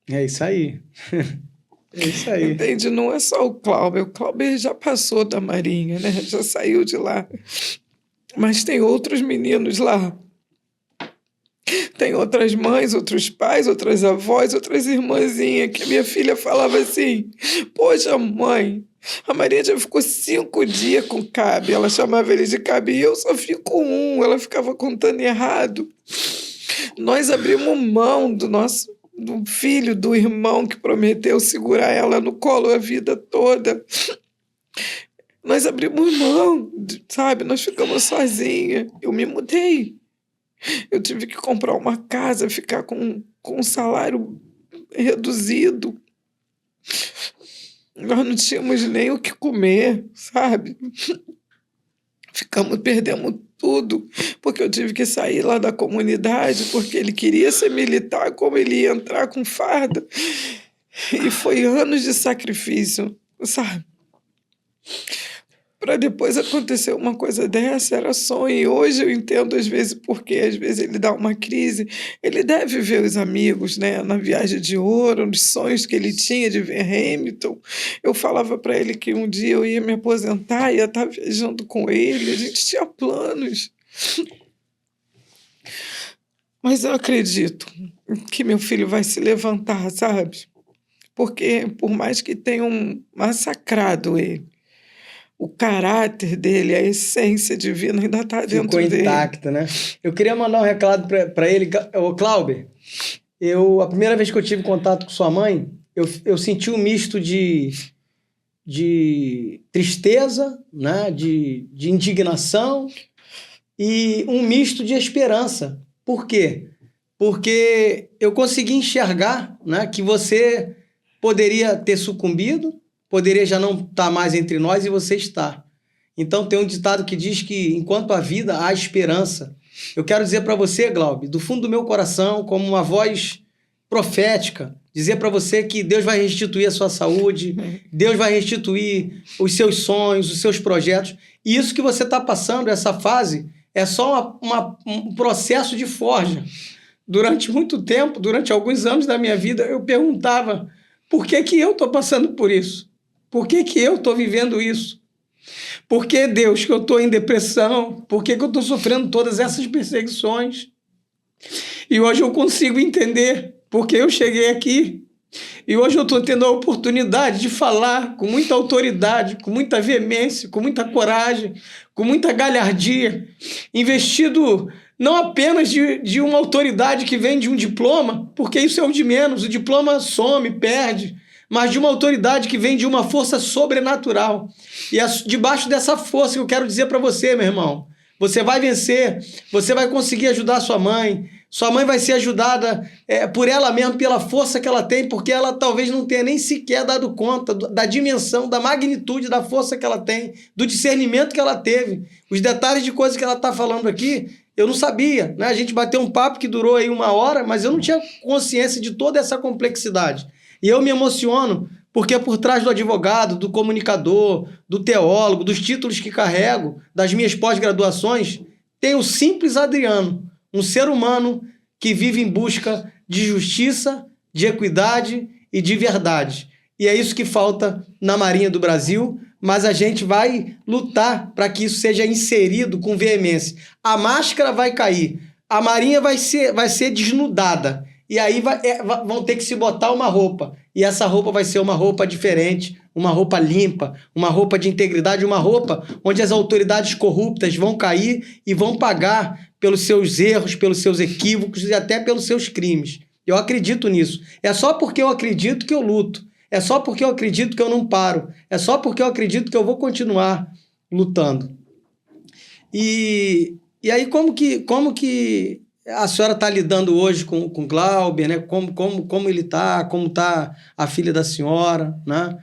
É isso aí. É isso aí. Entende? Não é só o Cláudio já passou da Marinha, né? Já saiu de lá. Mas tem outros meninos lá. Tem outras mães, outros pais, outras avós, outras irmãzinhas, que minha filha falava assim, poxa, mãe, a Maria já ficou 5 dias com Cabe, ela chamava ele de Cabe, e eu só fico 1, ela ficava contando errado. Nós abrimos mão do filho, do irmão que prometeu segurar ela no colo a vida toda. Nós abrimos mão, sabe? Nós ficamos sozinhas. Eu me mudei. Eu tive que comprar uma casa, ficar com um salário reduzido. Nós não tínhamos nem o que comer, sabe? Perdemos tudo, porque eu tive que sair lá da comunidade, porque ele queria ser militar, como ele ia entrar com farda. E foi anos de sacrifício, sabe? Para depois acontecer uma coisa dessa, era sonho. E hoje eu entendo, às vezes, porque às vezes ele dá uma crise. Ele deve ver os amigos, né, na viagem de ouro, nos sonhos que ele tinha de ver Hamilton. Eu falava para ele que um dia eu ia me aposentar, ia estar viajando com ele. A gente tinha planos. Mas eu acredito que meu filho vai se levantar, sabe? Porque, por mais que tenham massacrado ele, o caráter dele, a essência divina ainda está dentro dele. Ficou intacta, né? Eu queria mandar um recado para ele. Ô, Cláudio, a primeira vez que eu tive contato com sua mãe, eu senti um misto de tristeza, né? de indignação e um misto de esperança. Por quê? Porque eu consegui enxergar, né, que você poderia ter sucumbido, poderia já não estar mais entre nós e você está. Então tem um ditado que diz que enquanto há vida, há esperança. Eu quero dizer para você, Glauber, do fundo do meu coração, como uma voz profética, dizer para você que Deus vai restituir a sua saúde, Deus vai restituir os seus sonhos, os seus projetos. E isso que você está passando, essa fase, é só um processo de forja. Durante muito tempo, durante alguns anos da minha vida, eu perguntava por que eu estou passando por isso? Por que eu estou vivendo isso? Por que, Deus, que eu estou em depressão? Por que eu estou sofrendo todas essas perseguições? E hoje eu consigo entender porque eu cheguei aqui. E hoje eu estou tendo a oportunidade de falar com muita autoridade, com muita veemência, com muita coragem, com muita galhardia, investido não apenas de uma autoridade que vem de um diploma, porque isso é o de menos, o diploma some, perde, mas de uma autoridade que vem de uma força sobrenatural. E debaixo dessa força que eu quero dizer para você, meu irmão, você vai vencer, você vai conseguir ajudar sua mãe vai ser ajudada por ela mesma, pela força que ela tem, porque ela talvez não tenha nem sequer dado conta da dimensão, da magnitude da força que ela tem, do discernimento que ela teve. Os detalhes de coisas que ela está falando aqui, eu não sabia, né? A gente bateu um papo que durou aí 1 hora, mas eu não tinha consciência de toda essa complexidade. E eu me emociono porque por trás do advogado, do comunicador, do teólogo, dos títulos que carrego, das minhas pós-graduações, tem o simples Adriano, um ser humano que vive em busca de justiça, de equidade e de verdade. E é isso que falta na Marinha do Brasil, mas a gente vai lutar para que isso seja inserido com veemência. A máscara vai cair, a Marinha vai ser desnudada, e aí vão ter que se botar uma roupa, e essa roupa vai ser uma roupa diferente, uma roupa limpa, uma roupa de integridade, uma roupa onde as autoridades corruptas vão cair e vão pagar pelos seus erros, pelos seus equívocos e até pelos seus crimes. Eu acredito nisso. É só porque eu acredito que eu luto. É só porque eu acredito que eu não paro. É só porque eu acredito que eu vou continuar lutando. E aí, como que a senhora está lidando hoje com o Glauber, né? Como ele está, como está a filha da senhora, né?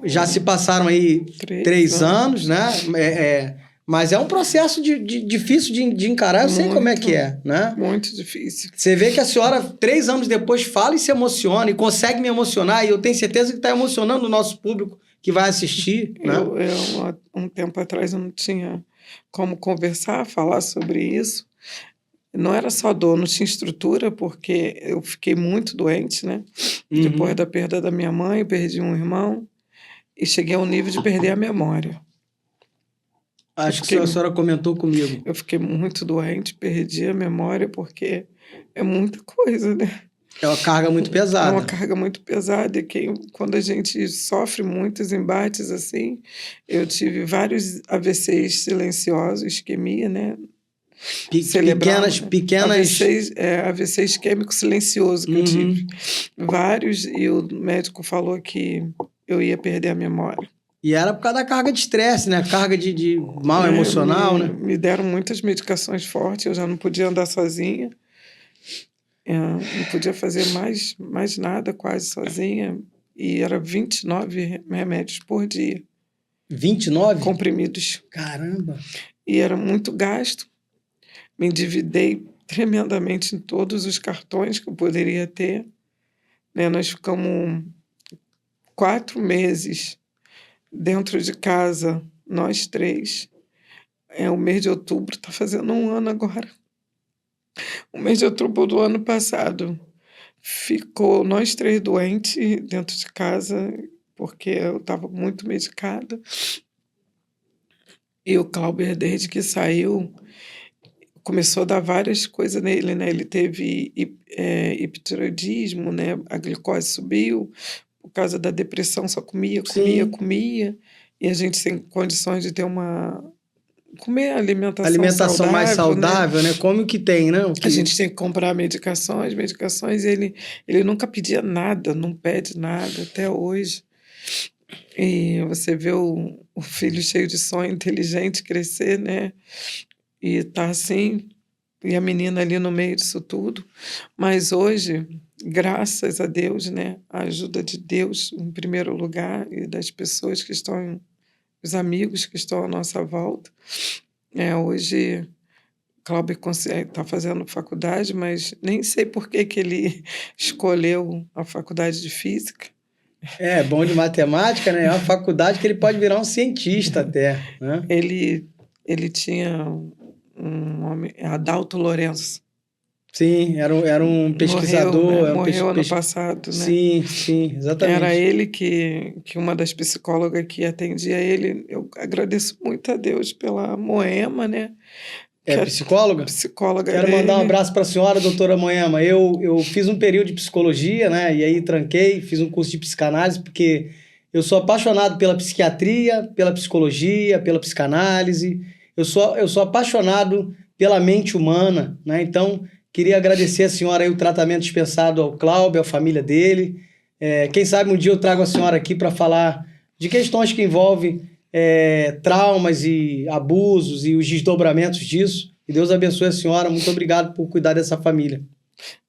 Já se passaram aí 3 anos, né? Mas é um processo difícil de encarar, eu sei como é que é, né? Muito difícil. Você vê que a senhora, 3 anos depois, fala e se emociona, e consegue me emocionar, e eu tenho certeza que está emocionando o nosso público que vai assistir, né? Um tempo atrás eu não tinha como conversar, falar sobre isso. Não era só dor, não tinha estrutura, porque eu fiquei muito doente, né? Uhum. Depois da perda da minha mãe, perdi um irmão, e cheguei ao nível de perder a memória. Acho que a senhora comentou comigo. Eu fiquei muito doente, perdi a memória, porque é muita coisa, né? É uma carga muito pesada. É uma carga muito pesada, e quando a gente sofre muitos embates assim, eu tive vários AVCs silenciosos, isquemia, né? Pequenas... AVC isquêmico silencioso que eu tive. Vários, e o médico falou que eu ia perder a memória. E era por causa da carga de estresse, né? Carga de mal emocional, né? Me deram muitas medicações fortes, eu já não podia andar sozinha. Não podia fazer mais nada quase sozinha. E era 29 remédios por dia. 29? Comprimidos. Caramba! E era muito gasto. Me endividei tremendamente em todos os cartões que eu poderia ter. Né? Nós ficamos 4 meses dentro de casa, nós 3. O mês de outubro está fazendo 1 ano agora. O mês de outubro do ano passado ficou nós 3 doentes dentro de casa, porque eu estava muito medicada. E o Glauber, desde que saiu, começou a dar várias coisas nele, né? Ele teve hipotireoidismo, né? A glicose subiu, por causa da depressão, só comia. E a gente sem condições de ter comer alimentação mais saudável, né? Como que tem, né? A gente tem que comprar medicações, ele nunca pedia nada, não pede nada até hoje. E você vê o filho cheio de sonho, inteligente, crescer, né? E tá assim, e a menina ali no meio disso tudo. Mas hoje, graças a Deus, né? A ajuda de Deus em primeiro lugar, e das pessoas que estão, os amigos que estão à nossa volta. Hoje, Glauber está fazendo faculdade, mas nem sei por que ele escolheu a faculdade de física. Bom de matemática, né? É uma faculdade que ele pode virar um cientista até, né? Ele tinha um nome, Adalto Lourenço. Sim, era um pesquisador. Morreu ano passado, né? Sim, exatamente. Era ele que uma das psicólogas que atendia ele. Eu agradeço muito a Deus pela Moema, né? Psicóloga? Psicóloga Quero dele. mandar um abraço para a senhora, doutora Moema. Eu fiz um período de psicologia, né? E aí tranquei, fiz um curso de psicanálise, porque eu sou apaixonado pela psiquiatria, pela psicologia, pela psicanálise. Eu sou apaixonado pela mente humana, né? Então, queria agradecer a senhora aí o tratamento dispensado ao Glauber, à família dele. Quem sabe um dia eu trago a senhora aqui para falar de questões que envolvem traumas e abusos e os desdobramentos disso. E Deus abençoe a senhora. Muito obrigado por cuidar dessa família.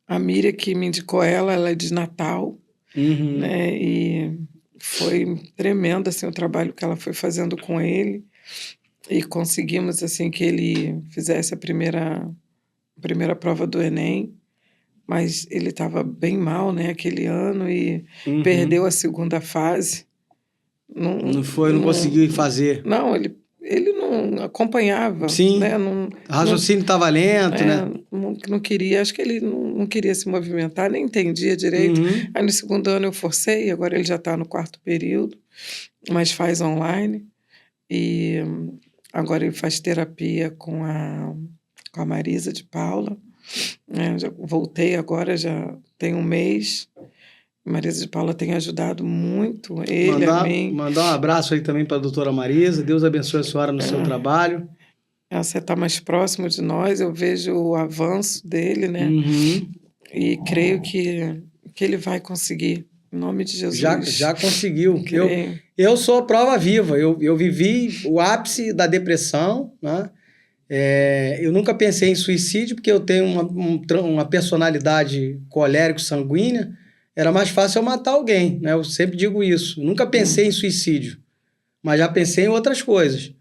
A Miriam que me indicou ela é de Natal, né? E foi tremendo assim, o trabalho que ela foi fazendo com ele. e conseguimos assim que ele fizesse a primeira prova do Enem, mas ele estava bem mal, né, aquele ano e perdeu a segunda fase. Não conseguiu fazer. Não, ele não acompanhava. Sim, né? O raciocínio estava lento, né? Não queria, acho que ele não queria se movimentar, nem entendia direito. Aí no segundo ano eu forcei, agora ele já está no 4º período, mas faz online. E agora ele faz terapia com a Marisa de Paula. Já voltei agora, já tem um mês. Marisa de Paula tem ajudado muito ele, a mim. Mandar um abraço aí também para a doutora Marisa. Deus abençoe a senhora no seu trabalho. Você está mais próximo de nós, eu vejo o avanço dele, né? E creio que ele vai conseguir, em nome de Jesus. Já conseguiu. Eu sou a prova viva. Eu vivi o ápice da depressão, né? Eu nunca pensei em suicídio, porque eu tenho uma personalidade colérico-sanguínea. Era mais fácil eu matar alguém, né? Eu sempre digo isso. Eu nunca pensei em suicídio, mas já pensei em outras coisas.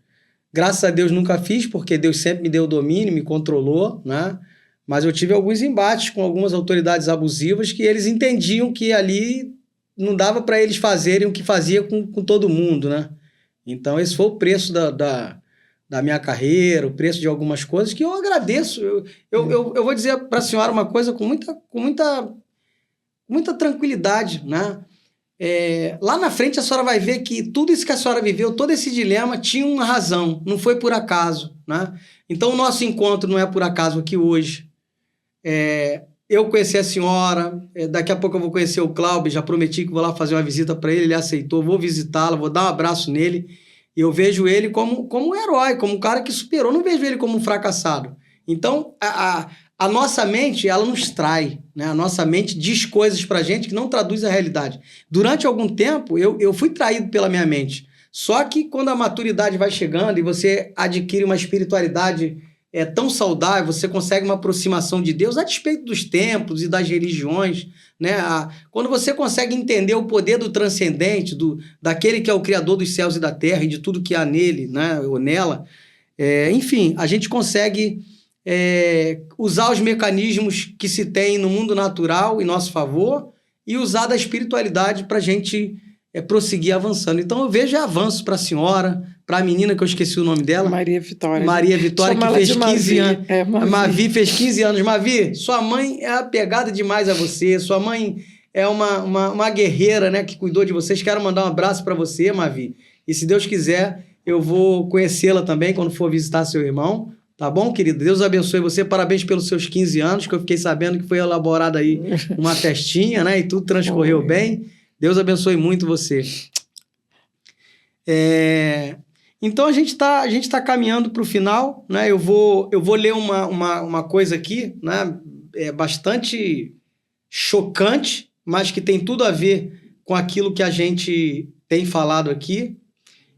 Graças a Deus nunca fiz, porque Deus sempre me deu domínio, me controlou, né? Mas eu tive alguns embates com algumas autoridades abusivas que eles entendiam que ali não dava para eles fazerem o que fazia com todo mundo, né? Então esse foi o preço da minha carreira, o preço de algumas coisas que eu agradeço. Eu vou dizer para a senhora uma coisa com muita tranquilidade, né? Lá na frente a senhora vai ver que tudo isso que a senhora viveu, todo esse dilema tinha uma razão, não foi por acaso, né? Então o nosso encontro não é por acaso aqui hoje. Eu conheci a senhora, daqui a pouco eu vou conhecer o Cláudio, já prometi que vou lá fazer uma visita para ele aceitou, vou visitá-lo, vou dar um abraço nele, e eu vejo ele como um herói, como um cara que superou, não vejo ele como um fracassado. Então a nossa mente, ela nos trai, né? A nossa mente diz coisas pra gente que não traduz a realidade. Durante algum tempo, eu fui traído pela minha mente. Só que quando a maturidade vai chegando e você adquire uma espiritualidade tão saudável, você consegue uma aproximação de Deus a despeito dos templos e das religiões, né? Quando você consegue entender o poder do transcendente, daquele que é o Criador dos céus e da terra e de tudo que há nele, né? Ou nela, enfim, a gente consegue usar os mecanismos que se tem no mundo natural em nosso favor e usar da espiritualidade para a gente prosseguir avançando. Então eu vejo avanço para a senhora, para a menina que eu esqueci o nome dela. Maria Vitória. Maria Vitória, que fez 15 anos. Mavi fez 15 anos. Mavi, sua mãe é apegada demais a você, sua mãe é uma guerreira, né, que cuidou de vocês. Quero mandar um abraço para você, Mavi. E se Deus quiser, eu vou conhecê-la também quando for visitar seu irmão. Tá bom, querido? Deus abençoe você. Parabéns pelos seus 15 anos, que eu fiquei sabendo que foi elaborada aí uma festinha, né? E tudo transcorreu bem. Deus abençoe muito você. Então, a gente tá caminhando para o final, né? Eu vou ler uma coisa aqui, né? Bastante chocante, mas que tem tudo a ver com aquilo que a gente tem falado aqui.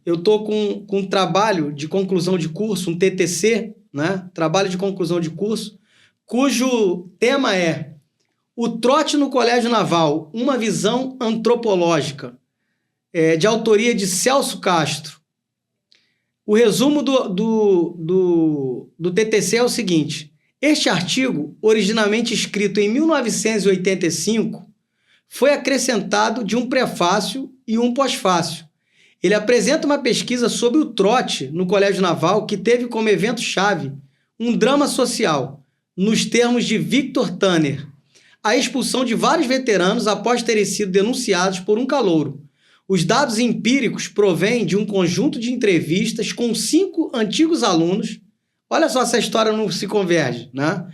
Eu estou com um trabalho de conclusão de curso, um TTC, né? Trabalho de conclusão de curso, cujo tema é O Trote no Colégio Naval, uma visão antropológica, de autoria de Celso Castro. O resumo do TTC é o seguinte: este artigo, originalmente escrito em 1985, foi acrescentado de um prefácio e um pós-fácio. Ele apresenta uma pesquisa sobre o trote no Colégio Naval que teve como evento-chave um drama social, nos termos de Victor Tanner, a expulsão de vários veteranos após terem sido denunciados por um calouro. Os dados empíricos provêm de um conjunto de entrevistas com 5 antigos alunos. Olha só se a história não se converge, né?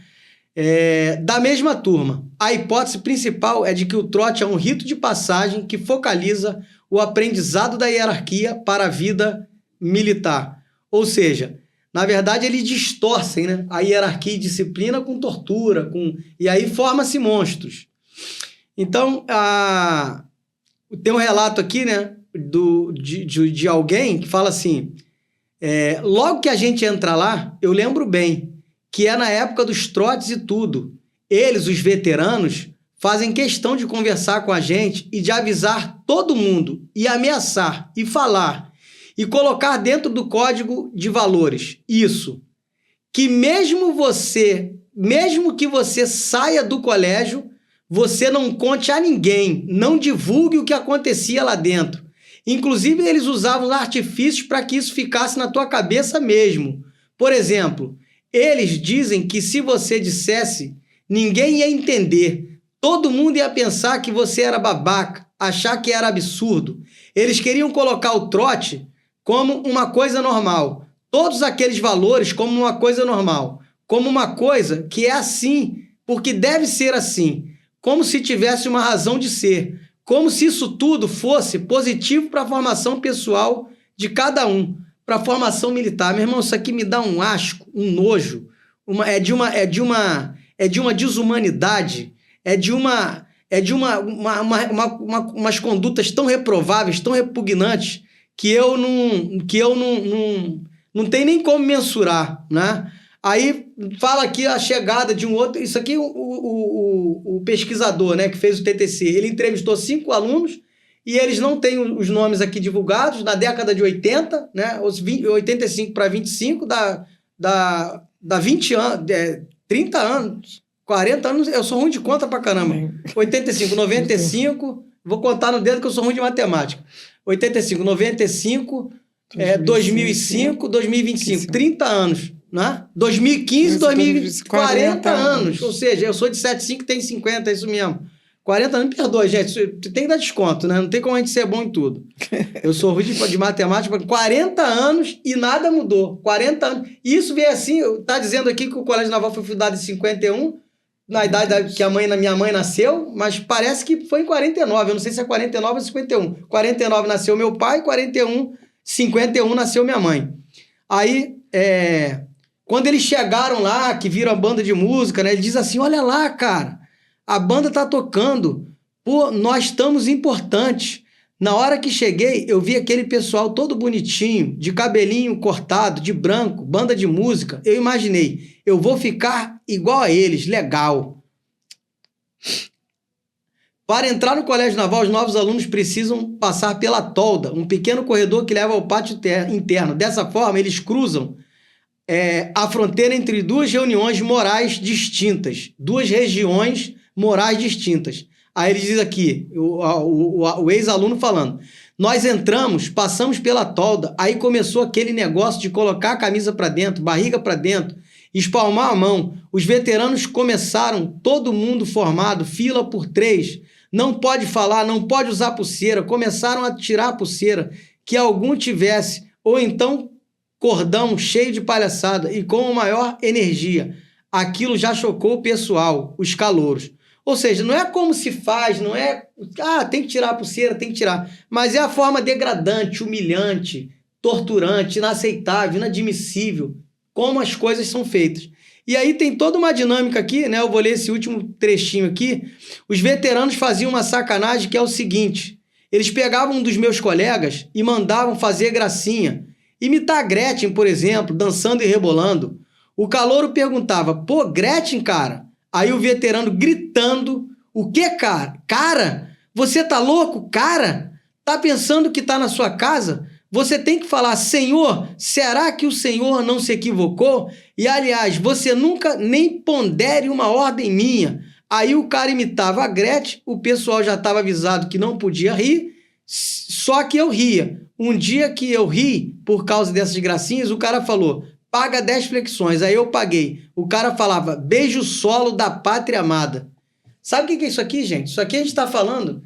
Da mesma turma. A hipótese principal é de que o trote é um rito de passagem que focaliza o aprendizado da hierarquia para a vida militar. Ou seja, na verdade, eles distorcem, né, a hierarquia e disciplina com tortura, e aí forma-se monstros. Então, tem um relato aqui, né, de alguém que fala assim, logo que a gente entra lá, eu lembro bem, que é na época dos trotes e tudo. Eles, os veteranos, fazem questão de conversar com a gente e de avisar todo mundo, e ameaçar, e falar. e colocar dentro do código de valores isso, que mesmo que você saia do colégio, você não conte a ninguém, não divulgue o que acontecia lá dentro. Inclusive, eles usavam artifícios para que isso ficasse na tua cabeça mesmo. Por exemplo, eles dizem que se você dissesse, ninguém ia entender. Todo mundo ia pensar que você era babaca, achar que era absurdo. Eles queriam colocar o trote como uma coisa normal. Todos aqueles valores como uma coisa normal. Como uma coisa que é assim, porque deve ser assim. Como se tivesse uma razão de ser. Como se isso tudo fosse positivo para a formação pessoal de cada um. Para a formação militar. Meu irmão, isso aqui me dá um asco, um nojo. É de uma desumanidade. É de umas condutas tão reprováveis, tão repugnantes, que eu não tenho nem como mensurar, né? Aí fala aqui a chegada de um outro... Isso aqui, o pesquisador, né, que fez o TTC, ele entrevistou 5 alunos e eles não têm os nomes aqui divulgados. Na década de 80, né, 85 para 25, dá 20 anos, 30 anos, 40 anos, eu sou ruim de conta pra caramba. 85, 95, vou contar no dedo que eu sou ruim de matemática. 85, 95, 2005, 2025, 30 anos. Né? 2015, 2020, 40 anos. Ou seja, eu sou de 75 e tenho 50, é isso mesmo. 40 anos, me perdoa, gente. Tem que dar desconto, né? Não tem como a gente ser bom em tudo. Eu sou ruim de matemática, 40 anos e nada mudou. 40 anos. Isso veio assim, tá dizendo aqui que o Colégio Naval foi fundado em 51, na idade que minha mãe nasceu, mas parece que foi em 49. Eu não sei se é 49 ou 51. 49 nasceu meu pai, 51 nasceu minha mãe. Aí, quando eles chegaram lá, que viram a banda de música, né, ele diz assim, olha lá, cara, a banda tá tocando, pô, nós estamos importantes. Na hora que cheguei, eu vi aquele pessoal todo bonitinho, de cabelinho cortado, de branco, banda de música. Eu imaginei, eu vou ficar igual a eles, legal. Para entrar no Colégio Naval, os novos alunos precisam passar pela tolda, um pequeno corredor que leva ao pátio interno. Dessa forma, eles cruzam a fronteira entre duas reuniões morais distintas, duas regiões morais distintas. Aí ele diz aqui, o ex-aluno falando, nós entramos, passamos pela tolda, aí começou aquele negócio de colocar a camisa para dentro, barriga para dentro, espalmar a mão. Os veteranos começaram, todo mundo formado, fila por 3, não pode falar, não pode usar pulseira, começaram a tirar a pulseira, que algum tivesse, ou então cordão cheio de palhaçada e com maior energia. Aquilo já chocou o pessoal, os calouros. Ou seja, não é como se faz, não é... tem que tirar a pulseira, tem que tirar. Mas é a forma degradante, humilhante, torturante, inaceitável, inadmissível, como as coisas são feitas. E aí tem toda uma dinâmica aqui, né? Eu vou ler esse último trechinho aqui. Os veteranos faziam uma sacanagem que é o seguinte. Eles pegavam um dos meus colegas e mandavam fazer gracinha. Imitar a Gretchen, por exemplo, dançando e rebolando. O calouro perguntava, pô, Gretchen, cara? Aí o veterano gritando, o que, cara? Cara, você tá louco? Cara, tá pensando que tá na sua casa? Você tem que falar, Senhor, será que o Senhor não se equivocou? E, aliás, você nunca nem pondere uma ordem minha. Aí o cara imitava a Gretchen, o pessoal já estava avisado que não podia rir, só que eu ria. Um dia que eu ri, por causa dessas gracinhas, o cara falou, paga 10 flexões. Aí eu paguei. O cara falava, beijo solo da pátria amada. Sabe o que é isso aqui, gente? Isso aqui a gente está falando...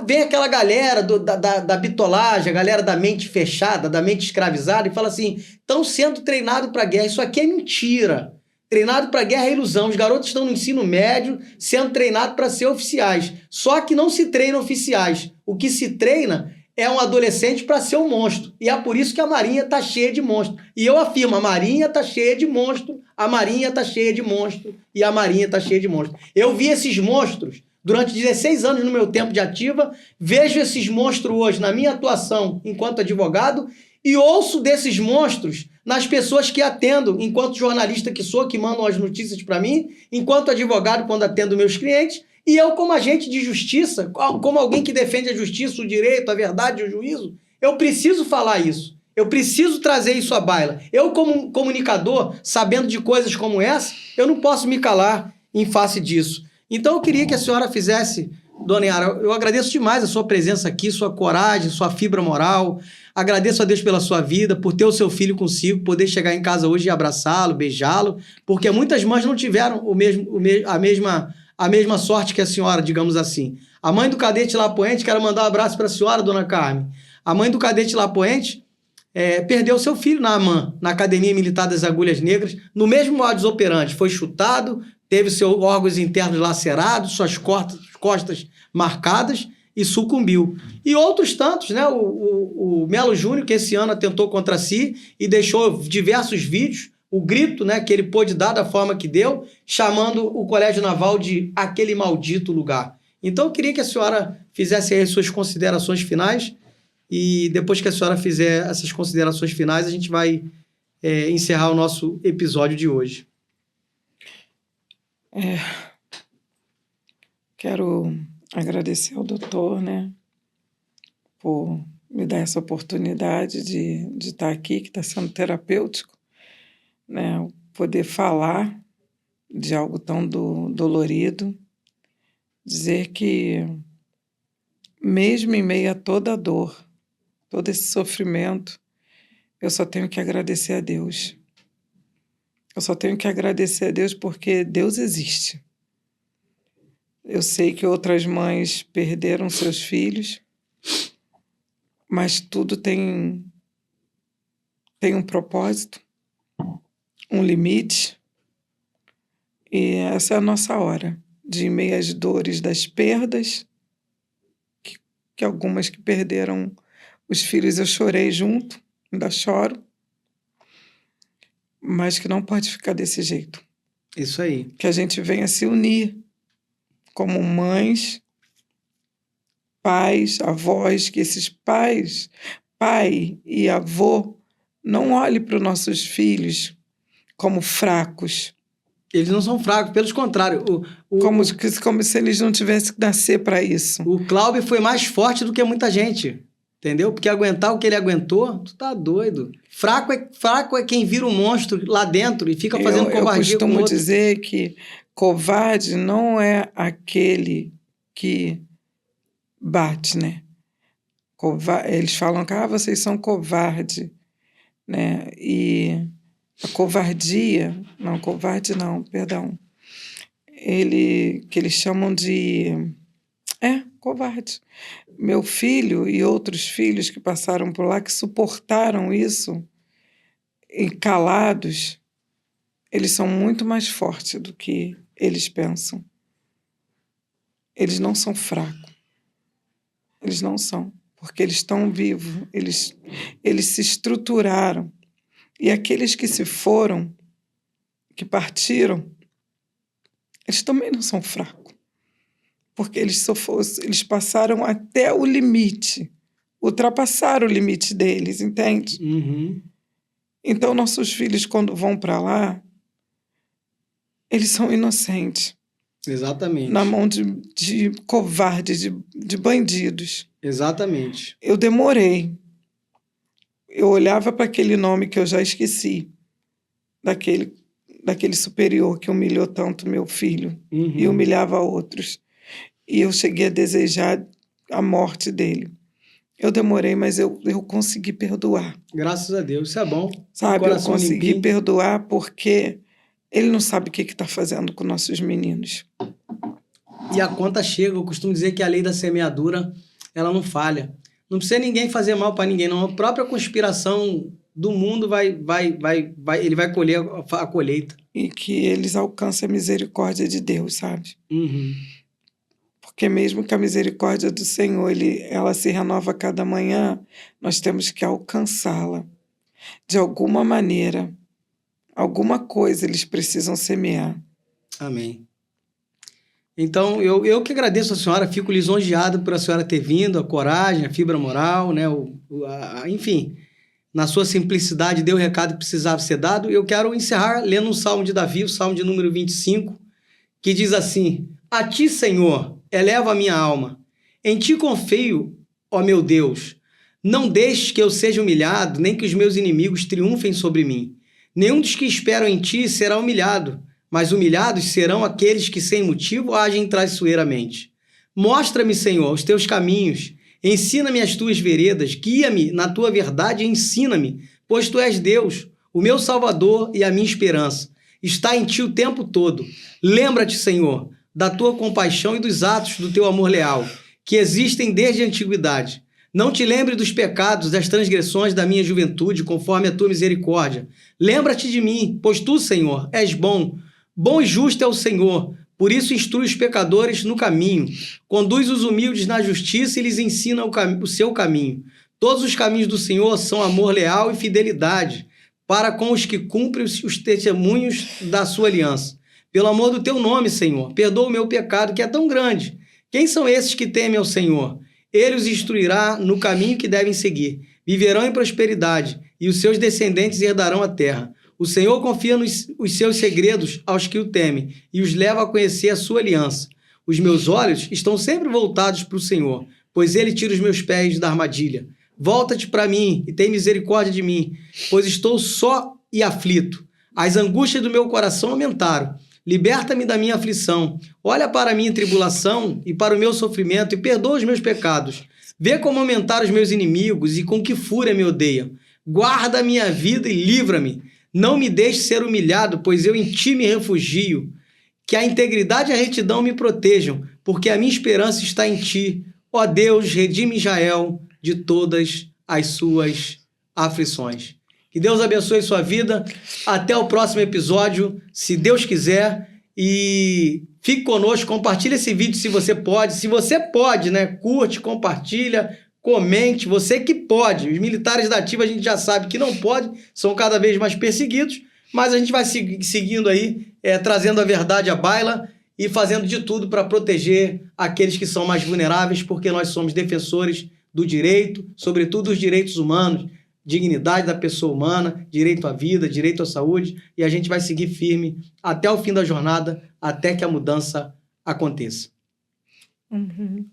vem aquela galera da bitolagem, a galera da mente fechada, da mente escravizada, e fala assim, estão sendo treinados para a guerra. Isso aqui é mentira. Treinado para a guerra é ilusão. Os garotos estão no ensino médio sendo treinados para ser oficiais. Só que não se treinam oficiais. O que se treina é um adolescente para ser um monstro. E é por isso que a Marinha está cheia de monstros. E eu afirmo, a Marinha está cheia de monstro, a Marinha está cheia de monstro, e a Marinha está cheia de monstro. Eu vi esses monstros durante 16 anos no meu tempo de ativa, vejo esses monstros hoje na minha atuação enquanto advogado e ouço desses monstros nas pessoas que atendo, enquanto jornalista que sou, que mandam as notícias para mim, enquanto advogado quando atendo meus clientes, e eu como agente de justiça, como alguém que defende a justiça, o direito, a verdade e o juízo, Eu preciso falar isso. Eu preciso trazer isso à baila. Eu, como comunicador, sabendo de coisas como essa, eu não posso me calar em face disso. Então, eu queria que a senhora fizesse, dona Yara, eu agradeço demais a sua presença aqui, sua coragem, sua fibra moral. Agradeço a Deus pela sua vida, por ter o seu filho consigo, poder chegar em casa hoje e abraçá-lo, beijá-lo, porque muitas mães não tiveram a mesma sorte que a senhora, digamos assim. A mãe do cadete Lapoente, quero mandar um abraço para a senhora, dona Carmen. A mãe do cadete Lapoente perdeu seu filho na AMAN, na Academia Militar das Agulhas Negras, no mesmo modus operandi. Foi chutado, teve seus órgãos internos lacerados, suas costas marcadas e sucumbiu. E outros tantos, né? O Melo Júnior, que esse ano atentou contra si e deixou diversos vídeos, o grito, né, que ele pôde dar da forma que deu, chamando o Colégio Naval de aquele maldito lugar. Então, eu queria que a senhora fizesse aí as suas considerações finais e depois que a senhora fizer essas considerações finais, a gente vai encerrar o nosso episódio de hoje. Quero agradecer ao doutor, né, por me dar essa oportunidade de estar aqui, que está sendo terapêutico, né, poder falar de algo tão dolorido, dizer que mesmo em meio a toda a dor, todo esse sofrimento, eu só tenho que agradecer a Deus. Eu só tenho que agradecer a Deus porque Deus existe. Eu sei que outras mães perderam seus filhos, mas tudo tem um propósito, um limite, e essa é a nossa hora, de em meio às dores das perdas, que algumas que perderam os filhos eu chorei junto, ainda choro, mas que não pode ficar desse jeito. Isso aí. Que a gente venha se unir como mães, pais, avós, que esses pais, pai e avô, não olhem para os nossos filhos como fracos. Eles não são fracos, pelo contrário. Como se eles não tivessem que nascer para isso. O Cláudio foi mais forte do que muita gente, entendeu? Porque aguentar o que ele aguentou, tu tá doido. Fraco é quem vira um monstro lá dentro e fica fazendo covardia com o outro. Eu costumo dizer que covarde não é aquele que bate, né? Eles falam que vocês são covarde, né? E a covardia, perdão, que eles chamam de covarde. Meu filho e outros filhos que passaram por lá, que suportaram isso, e calados, eles são muito mais fortes do que eles pensam. Eles não são fracos. Eles não são, porque eles estão vivos, eles se estruturaram. E aqueles que se foram, que partiram, eles também não são fracos, porque eles passaram até o limite, ultrapassaram o limite deles, entende? Uhum. Então, nossos filhos, quando vão para lá, eles são inocentes. Exatamente. Na mão de covardes, de bandidos. Exatamente. Eu demorei. Eu olhava para aquele nome que eu já esqueci, daquele superior que humilhou tanto meu filho, uhum, e humilhava outros. E eu cheguei a desejar a morte dele. Eu demorei, mas eu consegui perdoar. Graças a Deus, isso é bom. Sabe, eu consegui perdoar porque ele não sabe o que está fazendo com nossos meninos. E a conta chega. Eu costumo dizer que a lei da semeadura, ela não falha. Não precisa ninguém fazer mal para ninguém, não. A própria conspiração do mundo ele vai colher a colheita. E que eles alcancem a misericórdia de Deus, sabe? Uhum. Porque mesmo que a misericórdia do Senhor, ela se renova a cada manhã, nós temos que alcançá-la. De alguma maneira, alguma coisa eles precisam semear. Amém. Então, eu que agradeço a senhora, fico lisonjeado por a senhora ter vindo, a coragem, a fibra moral, né? Enfim, na sua simplicidade, deu o recado que precisava ser dado. Eu quero encerrar lendo um salmo de Davi, o salmo de número 25, que diz assim: A ti, Senhor, eleva a minha alma. Em ti confio, ó meu Deus. Não deixes que eu seja humilhado, nem que os meus inimigos triunfem sobre mim. Nenhum dos que esperam em ti será humilhado, mas humilhados serão aqueles que sem motivo agem traiçoeiramente. Mostra-me, Senhor, os teus caminhos, ensina-me as tuas veredas, guia-me na tua verdade e ensina-me, pois tu és Deus, o meu Salvador e a minha esperança. Está em ti o tempo todo. Lembra-te, Senhor, da tua compaixão e dos atos do teu amor leal, que existem desde a antiguidade. Não te lembre dos pecados, das transgressões da minha juventude, conforme a tua misericórdia. Lembra-te de mim, pois tu, Senhor, és bom. Bom e justo é o Senhor, por isso instrui os pecadores no caminho. Conduz os humildes na justiça e lhes ensina o seu caminho. Todos os caminhos do Senhor são amor leal e fidelidade, para com os que cumprem os testemunhos da sua aliança. Pelo amor do teu nome, Senhor, perdoa o meu pecado, que é tão grande. Quem são esses que temem ao Senhor? Ele os instruirá no caminho que devem seguir. Viverão em prosperidade, e os seus descendentes herdarão a terra. O Senhor confia os seus segredos aos que o temem, e os leva a conhecer a sua aliança. Os meus olhos estão sempre voltados para o Senhor, pois ele tira os meus pés da armadilha. Volta-te para mim e tem misericórdia de mim, pois estou só e aflito. As angústias do meu coração aumentaram. Liberta-me da minha aflição. Olha para a minha tribulação e para o meu sofrimento e perdoa os meus pecados. Vê como aumentaram os meus inimigos e com que fúria me odeiam. Guarda a minha vida e livra-me. Não me deixe ser humilhado, pois eu em ti me refugio. Que a integridade e a retidão me protejam, porque a minha esperança está em ti. Ó Deus, redime Israel de todas as suas aflições. Que Deus abençoe sua vida. Até o próximo episódio, se Deus quiser. E fique conosco, compartilha esse vídeo se você pode. Se você pode, né? Curte, compartilha, comente. Você que pode. Os militares da ativa a gente já sabe que não pode, são cada vez mais perseguidos. Mas a gente vai seguindo aí, trazendo a verdade à baila e fazendo de tudo para proteger aqueles que são mais vulneráveis, porque nós somos defensores do direito, sobretudo os direitos humanos, dignidade da pessoa humana, direito à vida, direito à saúde, e a gente vai seguir firme até o fim da jornada, até que a mudança aconteça. Uhum.